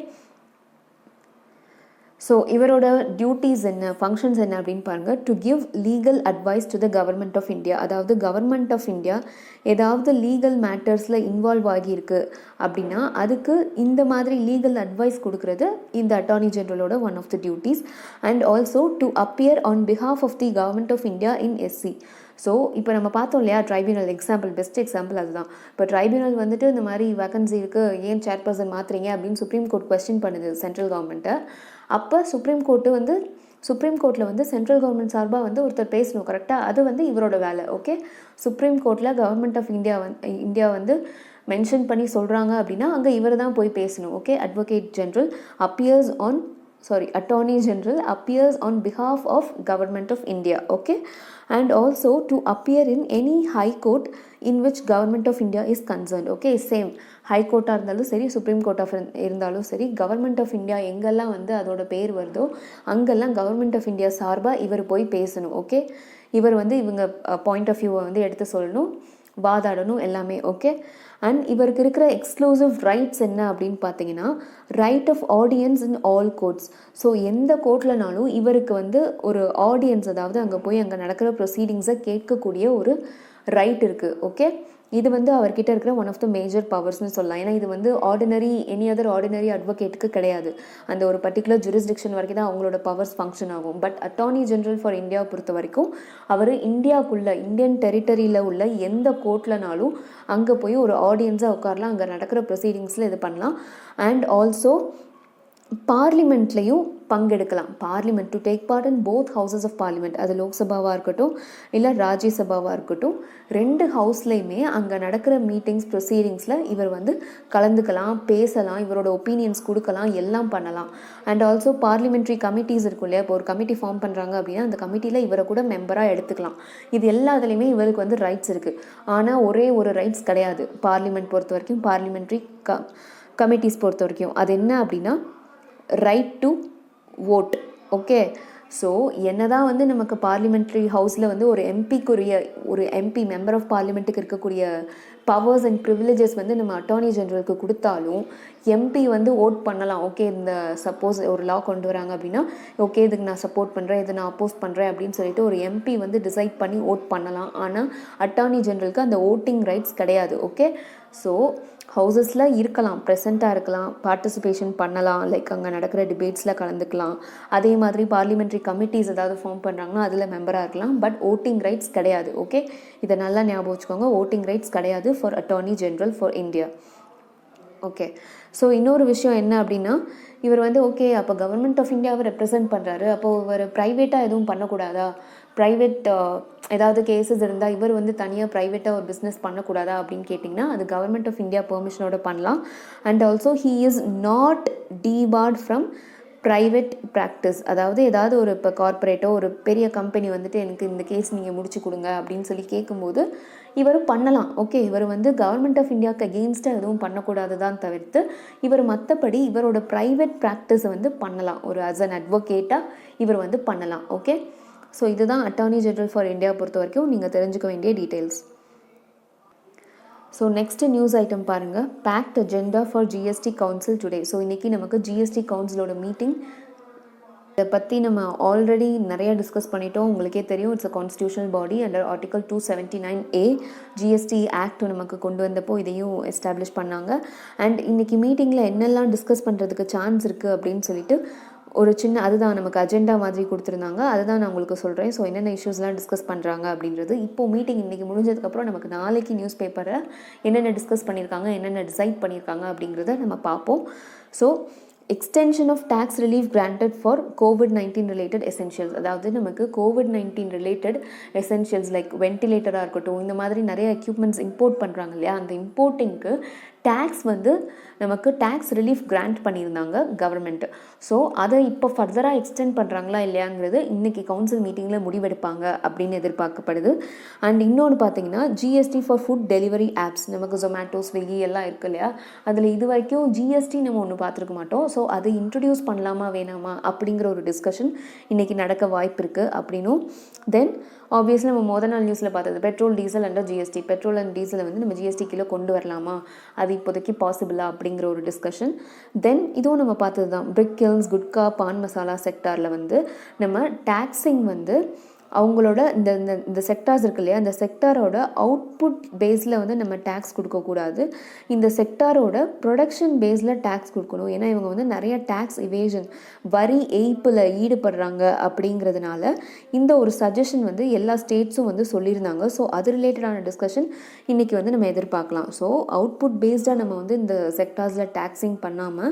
ஸோ இவரோட டியூட்டிஸ் என்ன, ஃபங்க்ஷன்ஸ் என்ன அப்படின்னு பாருங்கள். To give legal advice to the government of India. அதாவது கவர்மெண்ட் ஆஃப் இந்தியா ஏதாவது லீகல் மேட்டர்ஸில் இன்வால்வ் ஆகியிருக்கு அப்படின்னா அதுக்கு இந்த மாதிரி லீகல் அட்வைஸ் கொடுக்கறது இந்த அட்டார்னி ஜெனரலோட one of the duties. And also to appear on behalf of the government of India in SC. So இப்போ நம்ம பார்த்தோம் இல்லையா ட்ரைபியூனல் எக்ஸாம்பிள், பெஸ்ட் எக்ஸாம்பிள் அதுதான். இப்போ ட்ரைபியூனல் வந்துட்டு இந்த மாதிரி வேகன்சி இருக்குது, ஏன் சேர்பர்சன் மாற்றுறீங்க அப்படின்னு சுப்ரீம் கோர்ட் கொஸ்டின் பண்ணுது சென்ட்ரல் கவர்மெண்ட்டை. அப்போ சுப்ரீம் கோர்ட்டில் வந்து சென்ட்ரல் கவர்மெண்ட் சார்பாக வந்து ஒருத்தர் பேசணும் கரெக்டாக. அது வந்து இவரோட வேலை. ஓகே சுப்ரீம் கோர்ட்டில் கவர்மெண்ட் ஆஃப் இந்தியா வந்து மென்ஷன் பண்ணி சொல்கிறாங்க அப்படின்னா அங்கே இவர் தான் போய் பேசணும். Okay Attorney General appears on behalf of Government of India. Okay and also to appear in any high court in which Government of India is concerned. Okay same high court இருந்தாலும் சரி சுப்ரீம் கோர்ட் ஆஃப் இருந்தாலும் சரி government of India எங்கெல்லாம் வந்து அதோட பேர் வருதோ அங்கெல்லாம் கவர்மெண்ட் ஆஃப் இந்தியா சார்பாக இவர் போய் பேசணும். ஓகே இவர் வந்து இவங்க பாயிண்ட் ஆஃப் வியூவை வந்து எடுத்து சொல்லணும், வாதாடணும் எல்லாமே. ஓகே அண்ட் இவருக்கு இருக்கிற எக்ஸ்க்ளூசிவ் ரைட்ஸ் என்ன அப்படின்னு பார்த்தீங்கன்னா right of audience in all courts. So எந்த கோர்ட்லனாலும் இவருக்கு வந்து ஒரு ஆடியன்ஸ், அதாவது அங்கே போய் அங்கே நடக்கிற ப்ரொசீடிங்ஸை கேட்கக்கூடிய ஒரு ரைட் இருக்குது. ஓகே இது வந்து அவர்கிட்ட இருக்கிற ஒன் ஆஃப் த மேஜர் பவர்ஸ்னு சொல்லலாம். ஏன்னா இது வந்து எனி அதர் ஆர்டினரி அட்வொகேட்டுக்கு கிடையாது. அந்த ஒரு பர்டிகுலர் ஜூரிஸ்டிக்ஷன் வரைக்கும் தான் அவங்களோட பவர்ஸ் ஃபங்க்ஷன் ஆகும். பட் அட்டார்னி ஜெனரல் ஃபார் இந்தியாவை பொறுத்த வரைக்கும் அவர் இந்தியாவுக்குள்ளே இந்தியன் டெரிட்டரியில் உள்ள எந்த கோர்ட்லனாலும் அங்கே போய் ஒரு ஆடியன்ஸாக உட்காரலாம், அங்கே நடக்கிற ப்ரொசீடிங்ஸில் இது பண்ணலாம். அண்ட் ஆல்சோ பார்லிமெண்ட்லேயும் பங்கெடுக்கலாம். Parliament to take part in both houses of parliament. அது லோக்சபாவாக இருக்கட்டும் இல்லை ராஜ்யசபாவாக இருக்கட்டும், ரெண்டு ஹவுஸ்லேயுமே அங்கே நடக்கிற மீட்டிங்ஸ் ப்ரொசீடிங்ஸில் இவர் வந்து கலந்துக்கலாம், பேசலாம், இவரோட ஒப்பீனியன்ஸ் கொடுக்கலாம், எல்லாம் பண்ணலாம். அண்ட் ஆல்சோ பார்லிமெண்ட்ரி கமிட்டிஸ் இருக்கும் இல்லையா, இப்போ ஒரு கமிட்டி ஃபார்ம் பண்ணுறாங்க அப்படின்னா அந்த கமிட்டியில் இவரை கூட மெம்பராக எடுத்துக்கலாம். இது எல்லாத்துலேயுமே இவருக்கு வந்து ரைட்ஸ் இருக்குது. ஆனால் ஒரே ஒரு ரைட்ஸ் கிடையாது பார்லிமெண்ட் பொறுத்த வரைக்கும், பார்லிமெண்ட்ரி கமிட்டிஸ் பொறுத்த வரைக்கும். அது என்ன அப்படின்னா right to vote. Okay so என்ன தான் வந்து நமக்கு பார்லிமெண்ட்ரி ஹவுஸில் வந்து ஒரு எம்பி மெம்பர் ஆஃப் பார்லிமெண்ட்டுக்கு இருக்கக்கூடிய பவர்ஸ் அண்ட் ப்ரிவிலேஜஸ் வந்து நம்ம அட்டார்னி ஜெனரலுக்கு கொடுத்தாலும் எம்பி வந்து ஓட் பண்ணலாம். ஓகே இந்த சப்போஸ் ஒரு லா கொண்டு வராங்க அப்படின்னா ஓகே இதுக்கு நான் சப்போர்ட் பண்ணுறேன், இது நான் அப்போஸ் பண்ணுறேன் அப்படின்னு சொல்லிட்டு ஒரு எம்பி வந்து டிசைட் பண்ணி ஓட் பண்ணலாம். ஆனால் அட்டார்னி ஜெனரலுக்கு அந்த ஓட்டிங் ரைட்ஸ் கிடையாது. ஓகே ஸோ ஹவுசஸில் இருக்கலாம், ப்ரெசண்ட்டாக இருக்கலாம், பார்ட்டிசிபேஷன் பண்ணலாம், லைக் அங்கே நடக்கிற டிபேட்ஸில் கலந்துக்கலாம். அதே மாதிரி பார்லிமெண்ட்ரி கமிட்டிஸ் ஏதாவது ஃபார்ம் பண்ணுறாங்கன்னா அதில் மெம்பராக இருக்கலாம். பட் ஓட்டிங் ரைட்ஸ் கிடையாது. ஓகே இதை நல்லா ஞாபகம் வச்சுக்கோங்க, ஓட்டிங் ரைட்ஸ் கிடையாது for attorney general for India. Okay so இன்னொரு விஷயம் என்ன அப்படின்னா இவர் வந்து ஓகே அப்போ கவர்மெண்ட் ஆஃப் இந்தியாவை ரெப்ரசென்ட் பண்ணுறாரு, அப்போது இவர் ப்ரைவேட்டாக எதுவும் பண்ணக்கூடாதா, ப்ரைவேட் ஏதாவது கேசஸ் இருந்தால் இவர் வந்து தனியாக ப்ரைவேட்டாக ஒரு பிஸ்னஸ் பண்ணக்கூடாதா அப்படின்னு கேட்டிங்கன்னா அது கவர்மெண்ட் ஆஃப் இந்தியா பெர்மிஷனோட பண்ணலாம். And also he is not debarred from private practice. அதாவது ஏதாவது ஒரு இப்போ கார்ப்பரேட்டோ ஒரு பெரிய கம்பெனி வந்துட்டு எனக்கு இந்த கேஸ் நீங்கள் முடிச்சு கொடுங்க அப்படின்னு சொல்லி கேட்கும்போது இவர் பண்ணலாம். ஓகே, இவர் வந்து கவர்மெண்ட் ஆஃப் இந்தியாவுக்கு அகெயின்ஸ்டாக எதுவும் பண்ணக்கூடாது தான் தவிர்த்து இவர் மற்றபடி இவரோட ப்ரைவேட் ப்ராக்டிஸை வந்து பண்ணலாம். ஒரு அஸ் அன் அட்வொகேட்டாக இவர் வந்து பண்ணலாம். ஓகே, ஸோ இதுதான் அட்டார்னி ஜெனரல் ஃபார் இந்தியா பொறுத்த வரைக்கும் நீங்கள் தெரிஞ்சுக்க வேண்டிய details. So next news item பாருங்கள். Packed agenda for GST council today. So இன்றைக்கி நமக்கு ஜிஎஸ்டி கவுன்சிலோட மீட்டிங். இதை பற்றி நம்ம ஆல்ரெடி நிறையா டிஸ்கஸ் பண்ணிட்டோம். உங்களுக்கே தெரியும், it's a constitutional body under article 279A GST act நமக்கு கொண்டு வந்தப்போ இதையும் எஸ்டாப்ளிஷ் பண்ணாங்க. அண்ட் இன்றைக்கி மீட்டிங்கில் என்னெல்லாம் டிஸ்கஸ் பண்ணுறதுக்கு சான்ஸ் இருக்குது அப்படின்னு சொல்லிட்டு ஒரு சின்ன அதுதான் நமக்கு அஜெண்டா மாதிரி கொடுத்துருந்தாங்க. அதுதான் நான் உங்களுக்கு சொல்கிறேன். ஸோ என்னென்ன இஷ்யூஸ்லாம் டிஸ்கஸ் பண்ணுறாங்க அப்படின்றது. இப்போது மீட்டிங் இன்றைக்கி முடிஞ்சதுக்கப்புறம் நமக்கு நாளைக்கு நியூஸ் பேப்பரில் என்னென்ன டிஸ்கஸ் பண்ணியிருக்காங்க, என்னென்ன டிசைட் பண்ணியிருக்காங்க அப்படிங்கிறத நம்ம பார்ப்போம். So extension of tax relief granted for COVID-19 related essentials. அதாவது நமக்கு COVID-19 ரிலேட்டட் எசென்ஷியல்ஸ் லைக் வென்டிலேட்டராக இருக்கட்டும், இந்த மாதிரி நிறைய எக்யூப்மெண்ட்ஸ் இம்போர்ட் பண்ணுறாங்க இல்லையா, அந்த இம்போர்ட்டிங்க்கு டேக்ஸ் வந்து நமக்கு டேக்ஸ் ரிலீஃப் கிராண்ட் பண்ணியிருந்தாங்க கவர்மெண்ட்டு. ஸோ அதை இப்போ ஃபர்தராக எக்ஸ்டெண்ட் பண்ணுறாங்களா இல்லையாங்கிறது இன்றைக்கி கவுன்சில் மீட்டிங்கில் முடிவெடுப்பாங்க அப்படின்னு எதிர்பார்க்கப்படுது. அண்ட் இன்னொன்று பார்த்தீங்கன்னா GST for food delivery apps. நமக்கு ஜொமேட்டோ, ஸ்விக்கி எல்லாம் இருக்கு இல்லையா, அதில் இது வரைக்கும் ஜிஎஸ்டி நம்ம ஒன்று பார்த்துருக்க மாட்டோம். ஸோ அதை இன்ட்ரடியூஸ் பண்ணலாமா வேணாமா அப்படிங்கிற ஒரு டிஸ்கஷன் இன்றைக்கி நடக்க வாய்ப்பு இருக்குது அப்படின்னும். தென் ஆப்வியஸ்லி நம்ம முதல் நாள் நியூஸில் பார்த்தது petrol diesel under GST. Petrol and டீசலை வந்து நம்ம ஜிஎஸ்டி கீழே கொண்டு வரலாமா, அது இப்போதைக்கு பாசிபிளா அப்படிங்கிற ஒரு டிஸ்கஷன். தென் இதுவும் நம்ம பார்த்தது தான், பிரிக் கில்ஸ், குட்கா, பான் மசாலா செக்டாரில் வந்து நம்ம டேக்ஸிங் வந்து அவங்களோட இந்த இந்த செக்டார்ஸ் இருக்கு இல்லையா, அந்த செக்டாரோட அவுட்புட் பேஸில் வந்து நம்ம டேக்ஸ் கொடுக்கக்கூடாது. இந்த செக்டாரோட ப்ரொடக்ஷன் பேஸில் டேக்ஸ் கொடுக்கணும். ஏன்னா இவங்க வந்து நிறைய டேக்ஸ் இவேஷன், வரி ஏய்ப்பில் ஈடுபடுறாங்க அப்படிங்கிறதுனால இந்த ஒரு சஜஷன் வந்து எல்லா ஸ்டேட்ஸும் வந்து சொல்லியிருந்தாங்க. ஸோ அது ரிலேட்டடான டிஸ்கஷன் இன்றைக்கி வந்து நம்ம எதிர்பார்க்கலாம். ஸோ அவுட்புட் பேஸ்டாக நம்ம வந்து இந்த செக்டார்ஸில் டேக்ஸிங் பண்ணாமல்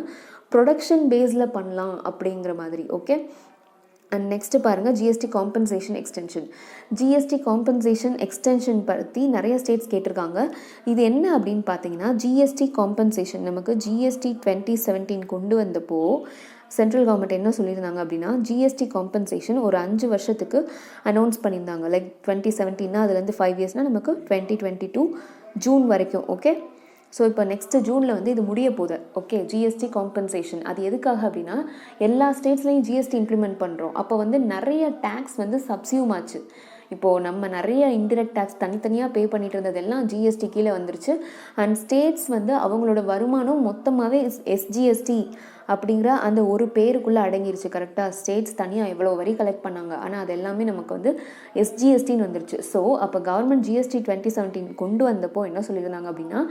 ப்ரொடக்ஷன் பேஸில் பண்ணலாம் அப்படிங்கிற மாதிரி. ஓகே, அண்ட் நெக்ஸ்ட்டு பாருங்கள் GST compensation extension. GST compensation extension பற்றி நிறைய ஸ்டேட்ஸ் கேட்டிருக்காங்க. இது என்ன அப்படின்னு பார்த்தீங்கன்னா, ஜிஎஸ்டி காம்பன்சேஷன் நமக்கு ஜிஎஸ்டி 2017 கொண்டு வந்தப்போ சென்ட்ரல் கவர்மெண்ட் என்ன சொல்லியிருந்தாங்க அப்படின்னா, ஜிஎஸ்டி காம்பன்சேஷன் ஒரு 5 வருஷத்துக்கு அனௌன்ஸ் பண்ணியிருந்தாங்க. லைக் 2017 அதுலேருந்து 5 இயர்ஸ்னால் நமக்கு 2022 ஜூன் வரைக்கும். ஓகே, ஸோ இப்போ நெக்ஸ்ட்டு ஜூனில் வந்து இது முடிய போகுது. ஓகே, ஜிஎஸ்டி காம்பன்சேஷன் அது எதுக்காக அப்படின்னா, எல்லா ஸ்டேட்ஸ்லையும் ஜிஎஸ்டி இம்ப்ளிமெண்ட் பண்ணுறோம். அப்போ வந்து நிறைய டேக்ஸ் வந்து சப்சியூம் ஆச்சு. இப்போது நம்ம நிறைய இன்டிரெக்ட் டேக்ஸ் தனித்தனியாக பே பண்ணிட்டு இருந்ததெல்லாம் ஜிஎஸ்டி கீழே வந்துருச்சு. அண்ட் ஸ்டேட்ஸ் வந்து அவங்களோட வருமானம் மொத்தமாகவே எஸ்ஜிஎஸ்டி அப்படிங்கிற அந்த ஒரு பேருக்குள்ளே அடங்கிருச்சு. கரெக்டாக ஸ்டேட்ஸ் தனியாக எவ்வளோ வரி கலெக்ட் பண்ணாங்க, ஆனால் அது எல்லாமே நமக்கு வந்து எஸ்ஜிஎஸ்டின்னு வந்துருச்சு. ஸோ அப்போ கவர்மெண்ட் ஜிஎஸ்டி 2017 கொண்டு வந்தப்போ என்ன சொல்லியிருந்தாங்க அப்படின்னா,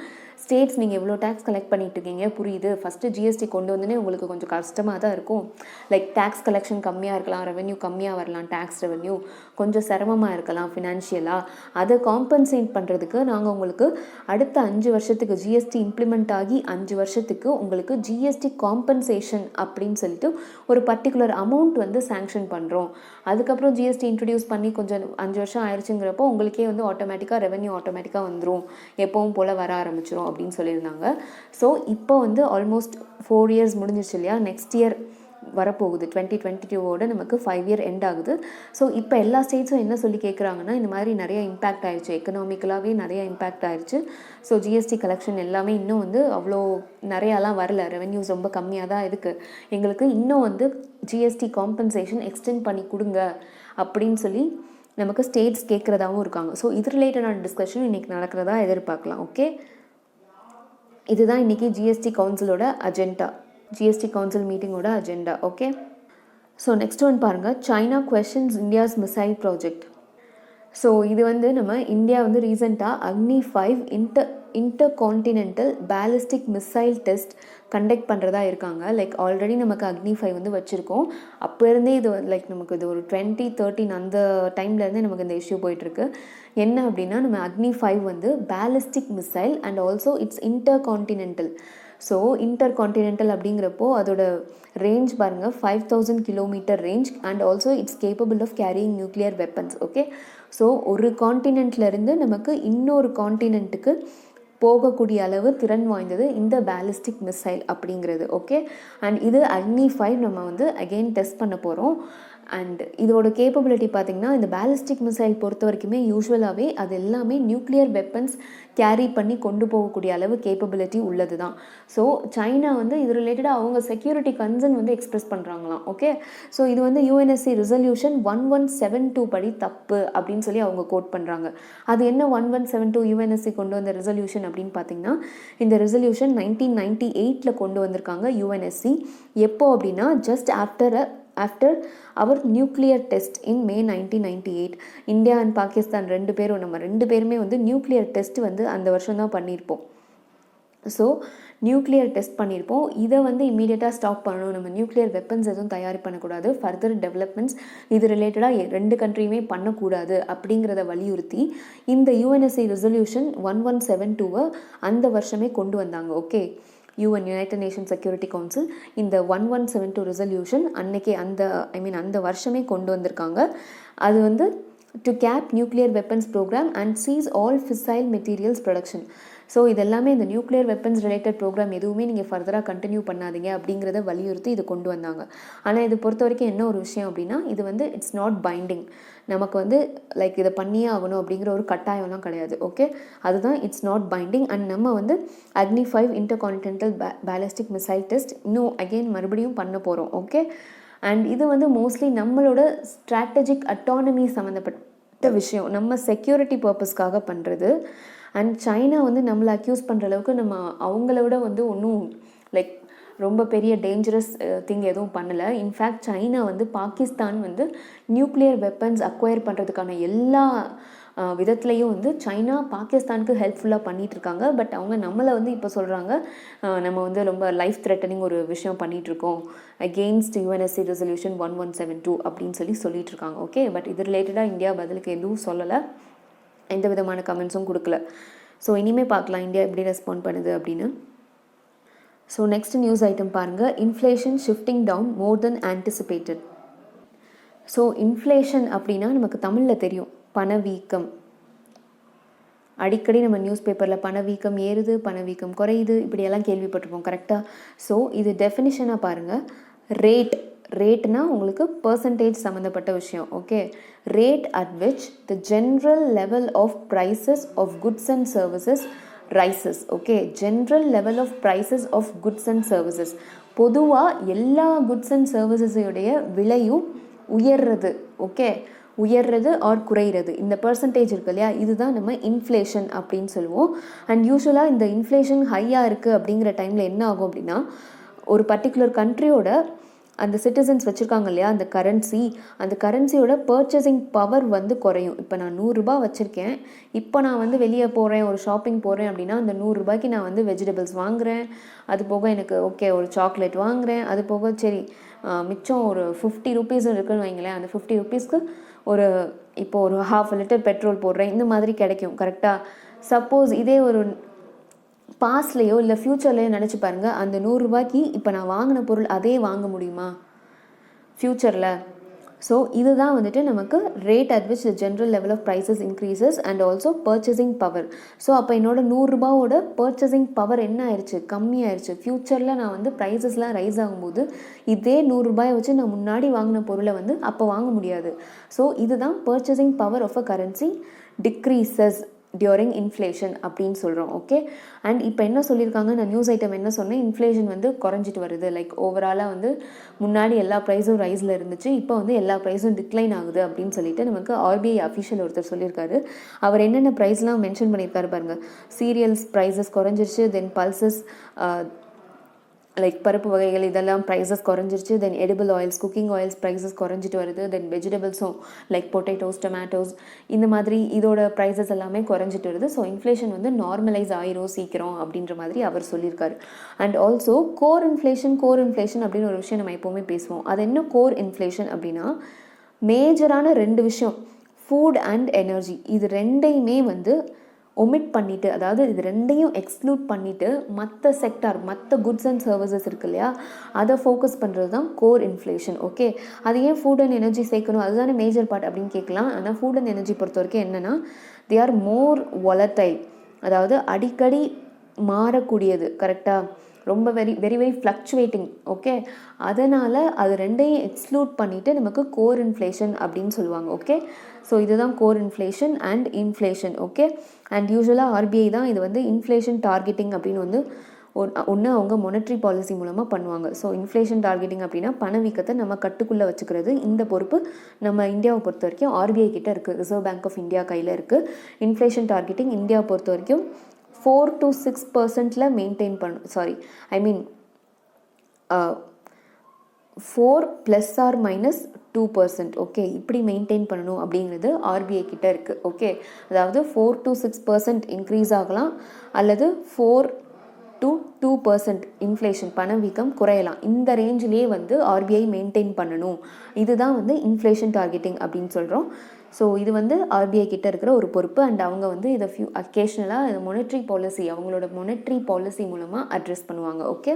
ஸ்டேட்ஸ் நீங்கள் எவ்வளோ டேக்ஸ் கலெக்ட் பண்ணிட்டு இருக்கீங்க புரியுது, ஃபஸ்ட்டு ஜிஎஸ்டி கொண்டு வந்தோடனே உங்களுக்கு கொஞ்சம் கஷ்டமாக தான் இருக்கும். லைக் டேக்ஸ் கலெக்ஷன் கம்மியாக இருக்கலாம், ரெவென்யூ கம்மியாக வரலாம், டேக்ஸ் ரெவென்யூ கொஞ்சம் சிரமமாக இருக்கலாம் ஃபினான்ஷியலாக. அதை காம்பன்சேட் பண்ணுறதுக்கு நாங்கள் உங்களுக்கு அடுத்த 5 வருஷத்துக்கு ஜிஎஸ்டி இம்ப்ளிமெண்ட் ஆகி 5 வருஷத்துக்கு உங்களுக்கு ஜிஎஸ்டி காம்பன்சேஷன் அப்படின்னு சொல்லிட்டு ஒரு பர்டிகுலர் அமௌண்ட் வந்து சாங்ஷன் பண்ணுறோம். அதுக்கப்புறம் ஜிஎஸ்டி இன்ட்ரடியூஸ் பண்ணி கொஞ்சம் 5 வருஷம் ஆயிடுச்சுங்கிறப்போ உங்களுக்கே வந்து ஆட்டோமேட்டிக்காக ரெவென்யூ ஆட்டோமேட்டிக்காக வந்துடும், எப்பவும் போல் வர ஆரம்பிச்சிடும் அப்படின்னு சொல்லியிருந்தாங்க. ஸோ இப்போ வந்து ஆல்மோஸ்ட் 4 இயர்ஸ் முடிஞ்சிச்சு இல்லையா, நெக்ஸ்ட் இயர் வரப்போகுது 2022 நமக்கு 5 இயர் எண்ட் ஆகுது. ஸோ இப்போ எல்லா ஸ்டேட்ஸும் என்ன சொல்லி கேட்குறாங்கன்னா, இந்த மாதிரி நிறைய இம்பேக்ட் ஆயிடுச்சு, எக்கனாமிக்கலாகவே நிறைய இம்பேக்ட் ஆயிடுச்சு. ஸோ ஜிஎஸ்டி கலெக்ஷன் எல்லாமே இன்னும் வந்து அவ்வளோ நிறையாலாம் வரல, ரெவென்யூஸ் ரொம்ப கம்மியாக தான் இருக்குது, எங்களுக்கு இன்னும் வந்து ஜிஎஸ்டி காம்பன்சேஷன் எக்ஸ்டெண்ட் பண்ணி கொடுங்க அப்படின்னு சொல்லி நமக்கு ஸ்டேட்ஸ் கேட்குறதாகவும் இருக்காங்க. ஸோ இது ரிலேட்டடான டிஸ்கஷன் இன்றைக்கி நடக்கிறதா எதிர்பார்க்கலாம். ஓகே, இதுதான் இன்றைக்கி ஜிஎஸ்டி கவுன்சிலோட அஜெண்டா, ஜிஎஸ்டி கவுன்சில் மீட்டிங்கோட agenda. Okay, so next one பாருங்கள், China questions India's missile project. So இது வந்து நம்ம இந்தியா வந்து ரீசெண்டாக Agni 5 intercontinental ballistic missile test conduct பண்ணுறதா இருக்காங்க. லைக் ஆல்ரெடி நமக்கு அக்னி 5 வந்து வச்சுருக்கோம். அப்போ இருந்தே இது லைக் நமக்கு இது ஒரு 2013 அந்த டைம்லேருந்தே நமக்கு இந்த இஷ்யூ போயிட்டுருக்கு. என்ன அப்படின்னா, நம்ம அக்னி 5 வந்து ballistic missile and also it's intercontinental. So intercontinental அப்படிங்கிறப்போ அதோட ரேஞ்ச் பாருங்கள் 5000 kilometre range and also it's capable of carrying nuclear weapons. Okay, so ஒரு கான்டினென்ட்லேருந்து நமக்கு இன்னொரு கான்டினென்ட்டுக்கு போகக்கூடிய அளவு திறன் வாய்ந்தது இந்த பேலிஸ்டிக் மிசைல் அப்படிங்கிறது. ஓகே, அண்ட் இது அக்னி 5 நம்ம வந்து அகெயின் டெஸ்ட் பண்ண போகிறோம். அண்ட் இதோட கேப்பபிலிட்டி பார்த்திங்கன்னா இந்த பேலிஸ்டிக் மிசைல் பொறுத்த வரைக்குமே யூஸ்வலாகவே அது எல்லாமே நியூக்ளியர் வெப்பன்ஸ் கேரி பண்ணி கொண்டு போகக்கூடிய அளவு கேப்பபிலிட்டி உள்ளது தான். ஸோ சைனா வந்து இது ரிலேட்டடாக அவங்க செக்யூரிட்டி கன்சர்ன் வந்து எக்ஸ்பிரஸ் பண்ணுறாங்களாம். ஓகே, ஸோ இது வந்து யூஎன்எஸ்சி ரெசல்யூஷன் 1172 படி தப்பு அப்படின்னு சொல்லி அவங்க கோட் பண்ணுறாங்க. அது என்ன 1172 யூஎன்எஸ்சி கொண்டு வந்த ரெசல்யூஷன் அப்படின்னு பார்த்தீங்கன்னா இந்த ரெசல்யூஷன் 1998 கொண்டு வந்திருக்காங்க யூஎன்எஸ்சி. எப்போ அப்படின்னா just after our nuclear test in May 1998. India and Pakistan நம்ம ரெண்டு பேருமே வந்து நியூக்ளியர் டெஸ்ட் வந்து அந்த வருஷம் தான் பண்ணியிருப்போம். ஸோ நியூக்ளியர் டெஸ்ட் பண்ணியிருப்போம். இதை வந்து இமீடியட்டாக ஸ்டாப் பண்ணணும், நம்ம நியூக்ளியர் வெப்பன்ஸ் எதுவும் தயார் பண்ணக்கூடாது, ஃபர்தர் டெவலப்மெண்ட்ஸ் இது ரிலேட்டடாக ரெண்டு கண்ட்ரியுமே பண்ணக்கூடாது அப்படிங்கிறத வலியுறுத்தி இந்த யூஎன்எஸ்சி ரெசல்யூஷன் 1172 அந்த வருஷமே கொண்டு வந்தாங்க. Okay, United nation security council இந்த 1172 ரெசல்யூஷன் அன்னைக்கு அந்த வருஷமே கொண்டு வந்திருக்காங்க. அது வந்து to cap nuclear weapons programme and cease all fissile materials production. So இதெல்லாமே இந்த நியூக்ளியர் வெப்பன்ஸ் ரிலேட்டட் ப்ரோக்ராம் எதுவுமே நீங்கள் ஃபர்தராக கண்டினியூ பண்ணாதீங்க அப்படிங்கிறத வலியுறுத்தி இது கொண்டு வந்தாங்க. ஆனால் இது பொறுத்த வரைக்கும் என்ன ஒரு விஷயம் அப்படின்னா இது வந்து இட்ஸ் நாட் பைண்டிங், நமக்கு வந்து லைக் இதை பண்ணியே ஆகணும் அப்படிங்கிற ஒரு கட்டாயம்லாம் கிடையாது. ஓகே, அதுதான் இட்ஸ் நாட் பைண்டிங். அண்ட் நம்ம வந்து அக்னி 5 inter continental ballistic missile test இன்னும் அகெயின் மறுபடியும் பண்ண போகிறோம். ஓகே, அண்ட் இது வந்து மோஸ்ட்லி நம்மளோட ஸ்ட்ராட்டஜிக் அட்டானமி சம்மந்தப்பட்ட விஷயம், நம்ம செக்யூரிட்டி பர்பஸ்க்காக பண்ணுறது. அண்ட் சைனா வந்து நம்மளை அக்யூஸ் பண்ணுற அளவுக்கு நம்ம அவங்கள விட வந்து ஒன்றும் லைக் ரொம்ப பெரிய டேஞ்சரஸ் திங் எதுவும் பண்ணலை. இன்ஃபேக்ட் சைனா வந்து பாகிஸ்தான் வந்து நியூக்ளியர் வெப்பன்ஸ் அக்வயர் பண்ணுறதுக்கான எல்லா விதத்துலேயும் வந்து சைனா பாகிஸ்தானுக்கு ஹெல்ப்ஃபுல்லாக பண்ணிகிட்ருக்காங்க. பட் அவங்க நம்மளை வந்து இப்போ சொல்கிறாங்க நம்ம வந்து ரொம்ப லைஃப் த்ரெட்டனிங் ஒரு விஷயம் பண்ணிகிட்ருக்கோம் அகெயின்ஸ்ட் யுஎன்எஸ்சி ரெசல்யூஷன் 1172 அப்படின்னு சொல்லிகிட்ருக்காங்க. ஓகே, பட் இது ரிலேட்டடாக இந்தியா பதிலுக்கு எதுவும் சொல்லலை, எந்த விதமான கமெண்ட்ஸும் கொடுக்கல. ஸோ இனிமேல் பார்க்கலாம் இந்தியா எப்படி ரெஸ்பாண்ட் பண்ணுது அப்படின்னு. ஸோ நெக்ஸ்ட் நியூஸ் ஐட்டம் பாருங்கள், இன்ஃப்ளேஷன் ஷிஃப்டிங் டவுன் மோர் தென் ஆன்டிசிபேட்டட். ஸோ இன்ஃப்ளேஷன் அப்படின்னா நமக்கு தமிழில் தெரியும் பணவீக்கம். அடிக்கடி நம்ம நியூஸ் பேப்பரில் பணவீக்கம் ஏறுது, பணவீக்கம் குறையுது, இப்படியெல்லாம் கேள்விப்பட்டிருப்போம் கரெக்டாக. ஸோ இது டெஃபினிஷனாக பாருங்கள், ரேட்னா உங்களுக்கு பர்சன்டேஜ் சம்மந்தப்பட்ட விஷயம். Okay, rate at which the general level of prices of goods and services rises. Okay, general level of prices of goods and services, பொதுவாக எல்லா குட்ஸ் அண்ட் சர்வீசஸுடைய விலையும் உயர்றது. ஓகே, உயர்றது ஆர் குறையிறது, இந்த பர்சன்டேஜ் இருக்கு இல்லையா, இதுதான் நம்ம இன்ஃப்ளேஷன் அப்படின்னு சொல்லுவோம். அண்ட் யூஸ்வலாக இந்த இன்ஃப்ளேஷன் ஹையாக இருக்குது அப்படிங்கிற டைமில் என்ன ஆகும் அப்படின்னா ஒரு பர்டிகுலர் கண்ட்ரியோட அந்த சிட்டிசன்ஸ் வச்சுருக்காங்க இல்லையா அந்த கரன்சியோட பர்ச்சேசிங் பவர் வந்து குறையும். இப்போ நான் 100 ரூபாய் வச்சுருக்கேன், இப்போ நான் வந்து வெளியே போகிறேன், ஒரு ஷாப்பிங் போகிறேன் அப்படின்னா அந்த 100 ரூபாய்க்கு நான் வந்து வெஜிடபிள்ஸ் வாங்குகிறேன், அது போக எனக்கு ஓகே ஒரு சாக்லேட் வாங்குகிறேன், அது போக சரி மிச்சம் ஒரு 50 ரூபீஸ் இருக்குன்னு வைங்களேன், அந்த 50 ரூபீஸ்க்கு இப்போ ஒரு 1/2 லிட்டர் பெட்ரோல் போடுறேன், இந்த மாதிரி கிடைக்கும் கரெக்டாக. சப்போஸ் இதே ஒரு பாஸ்ட்லேயோ இல்லை ஃப்யூச்சர்லேயோ நினச்சி பாருங்கள், அந்த 100 ரூபாய்க்கு இப்போ நான் வாங்கின பொருள் அதே வாங்க முடியுமா ஃப்யூச்சரில்? ஸோ இதுதான் வந்துட்டு நமக்கு rate at which the general level of prices increases and also purchasing power. So அப்போ என்னோட 100 ரூபாவோட பர்ச்சேசிங் பவர் என்ன ஆயிடுச்சு, கம்மியாயிருச்சு. ஃப்யூச்சரில் நான் வந்து ப்ரைஸஸ்லாம் ரைஸ் ஆகும்போது இதே 100 ரூபாயை வச்சு நான் முன்னாடி வாங்கின பொருளை வந்து அப்போ வாங்க முடியாது. ஸோ இதுதான் purchasing power of a currency decreases during inflation அப்படின்னு சொல்கிறோம். ஓகே, அண்ட் இப்போ என்ன சொல்லியிருக்காங்க, நான் நியூஸ் ஐட்டம் என்ன சொன்னேன், இன்ஃப்ளேஷன் வந்து குறைஞ்சிட்டு வருது. லைக் ஓவராலாக வந்து முன்னாடி எல்லா ப்ரைஸும் ரைஸில் இருந்துச்சு, இப்போ வந்து எல்லா ப்ரைஸும் டிக்ளைன் ஆகுது அப்படின்னு சொல்லிட்டு நமக்கு ஆர்பிஐ அஃபிஷியல் ஒருத்தர் சொல்லியிருக்காரு. அவர் என்னென்ன ப்ரைஸ்லாம் மென்ஷன் பண்ணியிருக்காரு பாருங்கள். சீரியல்ஸ் ப்ரைஸஸ் குறைஞ்சிருச்சு, தென் பல்சஸ் லைக் பருப்பு வகைகள் இதெல்லாம் ப்ரைஸஸ் குறைஞ்சிருச்சு, then edible oils cooking oils prices குறைஞ்சிட்டு வருது, தென் வெஜிடபிள்ஸும் லைக் பொட்டேட்டோஸ் டொமேட்டோஸ் இந்த மாதிரி இதோட ப்ரைஸஸ் எல்லாமே குறைஞ்சிட்டு வருது. ஸோ இன்ஃப்ளேஷன் வந்து நார்மலைஸ் ஆயிரும் சீக்கிரம் அப்படின்ற மாதிரி அவர் சொல்லியிருக்காரு. அண்ட் ஆல்சோ கோர் இன்ஃப்ளேஷன் அப்படின்னு ஒரு விஷயம் நம்ம எப்போவுமே பேசுவோம். அது என்ன கோர் இன்ஃப்ளேஷன் அப்படின்னா மேஜரான 2 விஷயம், ஃபுட் அண்ட் எனர்ஜி, இது ரெண்டையுமே வந்து ஒமிட் பண்ணிவிட்டு, அதாவது இது ரெண்டையும் எக்ஸ்க்ளூட் பண்ணிவிட்டு மற்ற செக்டார், மற்ற குட்ஸ் அண்ட் சர்வீசஸ் இருக்கு இல்லையா, அதை ஃபோக்கஸ் பண்ணுறது தான் கோர் இன்ஃப்ளேஷன். ஓகே, அது ஏன் ஃபுட் அண்ட் எனர்ஜி சேர்க்கணும், அதுதானே மேஜர் பார்ட் அப்படின்னு கேட்கலாம். ஆனால் ஃபுட் அண்ட் எனர்ஜி பொறுத்த வரைக்கும் என்னென்னா, தே ஆர் மோர் volatile, அதாவது அடிக்கடி மாறக்கூடியது. கரெக்டாக, ரொம்ப வெரி ஃப்ளக்சுவேட்டிங். ஓகே, அதனால் அது ரெண்டையும் எக்ஸ்க்ளூட் பண்ணிவிட்டு நமக்கு கோர் இன்ஃப்ளேஷன் அப்படின்னு சொல்லுவாங்க. ஓகே, ஸோ இதுதான் core inflation and inflation. Okay, and யூஸ்வலாக ஆர்பிஐ தான் இது வந்து இன்ஃப்ளேஷன் டார்கெட்டிங் அப்படின்னு வந்து ஒன்று அவங்க மொனட்ரி பாலிசி மூலமாக பண்ணுவாங்க. ஸோ இன்ஃப்ளேஷன் டார்கெட்டிங் அப்படின்னா பணவீக்கத்தை நம்ம கட்டுக்குள்ளே வச்சுக்கிறது. இந்த பொறுப்பு நம்ம இந்தியாவை பொறுத்த வரைக்கும் ஆர்பிஐ கிட்ட இருக்குது, ரிசர்வ் பேங்க் ஆஃப் இந்தியா கையில் இருக்குது. இன்ஃப்ளேஷன் டார்கெட்டிங் இந்தியாவை பொறுத்த வரைக்கும் 4 to 6% மெயின்டைன் பண்ணும். சாரி, ஐ மீன் 4 ± 2%. ஓகே, இப்படி மெயின்டைன் பண்ணணும் அப்படிங்கிறது ஆர்பிஐ கிட்ட இருக்குது. ஓகே, அதாவது 4 to 6% இன்க்ரீஸ் ஆகலாம், அல்லது 4 to 2% இன்ஃப்ளேஷன் பணவீக்கம் குறையலாம். இந்த ரேஞ்சிலேயே வந்து ஆர்பிஐ மெயின்டைன் பண்ணணும். இதுதான் வந்து இன்ஃப்ளேஷன் டார்கெட்டிங் அப்படின்னு சொல்கிறோம். ஸோ இது வந்து ஆர்பிஐ கிட்ட இருக்கிற ஒரு பொறுப்பு. அண்ட் அவங்க வந்து இதை அக்கேஷ்னலாக இதை மொனட்ரி பாலிசி, அவங்களோட மொனட்ரி பாலிசி மூலமாக அட்ரெஸ் பண்ணுவாங்க. ஓகே,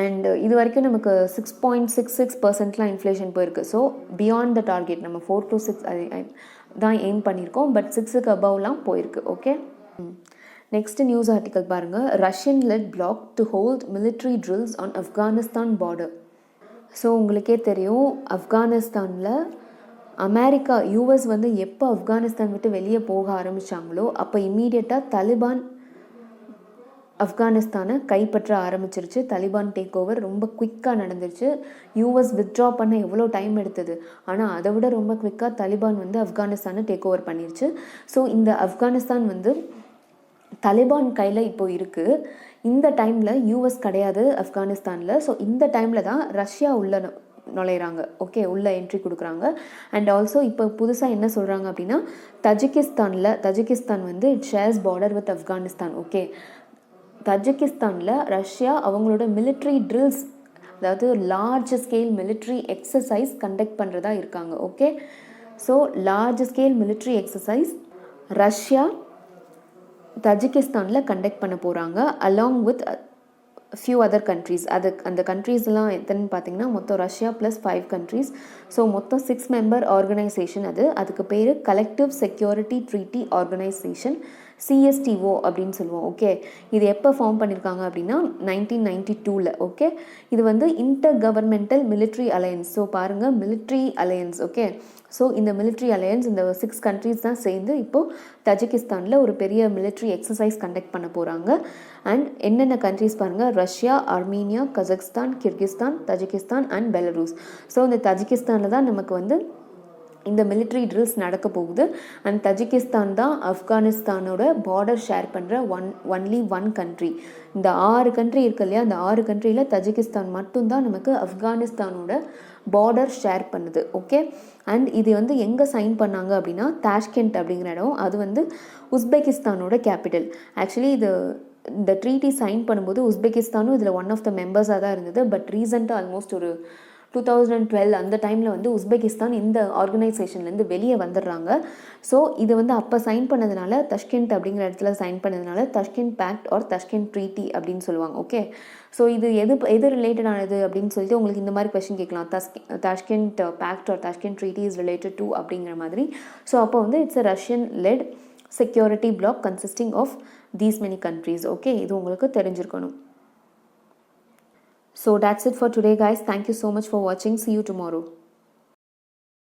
அண்ட் இது வரைக்கும் நமக்கு 6.66% இன்ஃப்ளேஷன் போயிருக்கு. ஸோ பியாண்ட் த டார்கெட் நம்ம 4 to 6 தான் எய்ம் பண்ணியிருக்கோம், பட் 6க்கு அபவ்லாம் போயிருக்கு. ஓகே, நெக்ஸ்ட் நியூஸ் ஆர்டிக்கல் பாருங்கள். Russian led bloc to hold military drills on Afghanistan border. So உங்களுக்கே தெரியும், ஆப்கானிஸ்தானில் அமெரிக்கா, யூஎஸ் வந்து எப்போ ஆப்கானிஸ்தான் விட்டு வெளியே போக ஆரம்பித்தாங்களோ அப்போ இம்மீடியட்டாக தலிபான் ஆப்கானிஸ்தானை கைப்பற்ற ஆரம்பிச்சிருச்சு. தலிபான் டேக் ஓவர் ரொம்ப குயிக்காக நடந்துருச்சு. யூஎஸ் வித்ட்ரா பண்ண எவ்வளோ டைம் எடுத்தது, ஆனால் அதை விட ரொம்ப குயிக்காக தலிபான் வந்து ஆப்கானிஸ்தானை டேக் ஓவர் பண்ணிருச்சு. ஸோ இந்த ஆப்கானிஸ்தான் வந்து தலிபான் கையில் இப்போது இருக்குது. இந்த டைமில் யூஎஸ் கிடையாது ஆப்கானிஸ்தானில். ஸோ இந்த டைமில் தான் ரஷ்யா உள்ள நுழையிறாங்க. ஓகே, உள்ளே என்ட்ரி கொடுக்குறாங்க. அண்ட் ஆல்சோ இப்போ புதுசாக என்ன சொல்கிறாங்க அப்படின்னா, தஜிகிஸ்தான் வந்து it shares border with Afghanistan. Okay, தஜிகிஸ்தானில் ரஷ்யா அவங்களோட மிலிட்ரி ட்ரில்ஸ், அதாவது large scale military exercise conduct பண்ணுறதா இருக்காங்க. Okay, so large scale military exercise Russia தஜிகிஸ்தானில் கண்டக்ட் பண்ண போகிறாங்க, along with few other countries. அந்த கண்ட்ரீஸ்லாம் எத்தனைன்னு பார்த்தீங்கன்னா மொத்தம் ரஷ்யா ப்ளஸ் 5 கண்ட்ரீஸ். ஸோ மொத்தம் 6 மெம்பர் ஆர்கனைசேஷன். அதுக்கு பேர் collective security treaty organisation, CSTO அப்படின்னு சொல்லுவோம். ஓகே, இது எப்போ ஃபார்ம் பண்ணியிருக்காங்க அப்படின்னா 1992. ஓகே, இது வந்து inter governmental military alliance. So பாருங்கள், மிலிட்ரி அலையன்ஸ். ஓகே, ஸோ இந்த மிலிட்ரி அலையன்ஸ், இந்த 6 கண்ட்ரீஸ் தான் சேர்ந்து இப்போது தஜிகிஸ்தானில் ஒரு பெரிய மிலிட்ரி எக்ஸசைஸ் கண்டக்ட் பண்ண போகிறாங்க. அண்ட் என்னென்ன கண்ட்ரீஸ் பாருங்கள், Russia, Armenia, Kazakhstan, Kyrgyzstan, Tajikistan and Belarus. So இந்த தஜிகிஸ்தானில் தான் நமக்கு வந்து இந்த மிலிட்ரி ட்ரில்ஸ் நடக்க போகுது. அண்ட் தஜிகிஸ்தான் தான் ஆப்கானிஸ்தானோட பார்டர் ஷேர் பண்ணுற ஒன்லி ஒன் கண்ட்ரி. இந்த 6 கண்ட்ரி இருக்கு இல்லையா, அந்த 6 கண்ட்ரியில் தஜிகிஸ்தான் மட்டும்தான் நமக்கு ஆப்கானிஸ்தானோட பார்டர் ஷேர் பண்ணுது. ஓகே, அண்ட் இது வந்து எங்கே சைன் பண்ணாங்க அப்படின்னா தாஷ்கெண்ட் அப்படிங்கிற இடம். அது வந்து உஸ்பெகிஸ்தானோட கேபிட்டல். ஆக்சுவலி இந்த ட்ரீட்டி சைன் பண்ணும்போது உஸ்பெகிஸ்தானும் இதில் ஒன் ஆஃப் த மெம்பர்ஸாக தான் இருந்தது. பட் ரீசெண்டாக ஆல்மோஸ்ட் ஒரு 2012 அந்த டைமில் வந்து உஸ்பெகிஸ்தான் இந்த ஆர்கனைசேஷன்லேருந்து வெளியே வந்துடுறாங்க. ஸோ இது வந்து அப்போ சைன் பண்ணதுனால, தஷ்கெண்ட் அப்படிங்கிற இடத்துல சைன் பண்ணதுனால தஷ்கெண்ட் பேக்ட் ஆர் தஷ்கெண்ட் ட்ரீட்டி அப்படின்னு சொல்லுவாங்க. ஓகே, ஸோ இது எது ரிலேட்டடானது அப்படின்னு சொல்லிட்டு உங்களுக்கு இந்த மாதிரி கொஸ்டின் கேட்கலாம். Tashkent pact or Tashkent treaty is related to அப்படிங்கிற மாதிரி. ஸோ அப்போ வந்து it's a Russian led security bloc consisting of these many countries. Okay, இது உங்களுக்கு தெரிஞ்சிருக்கணும். So that's it for today guys. Thank you so much for watching. See you tomorrow.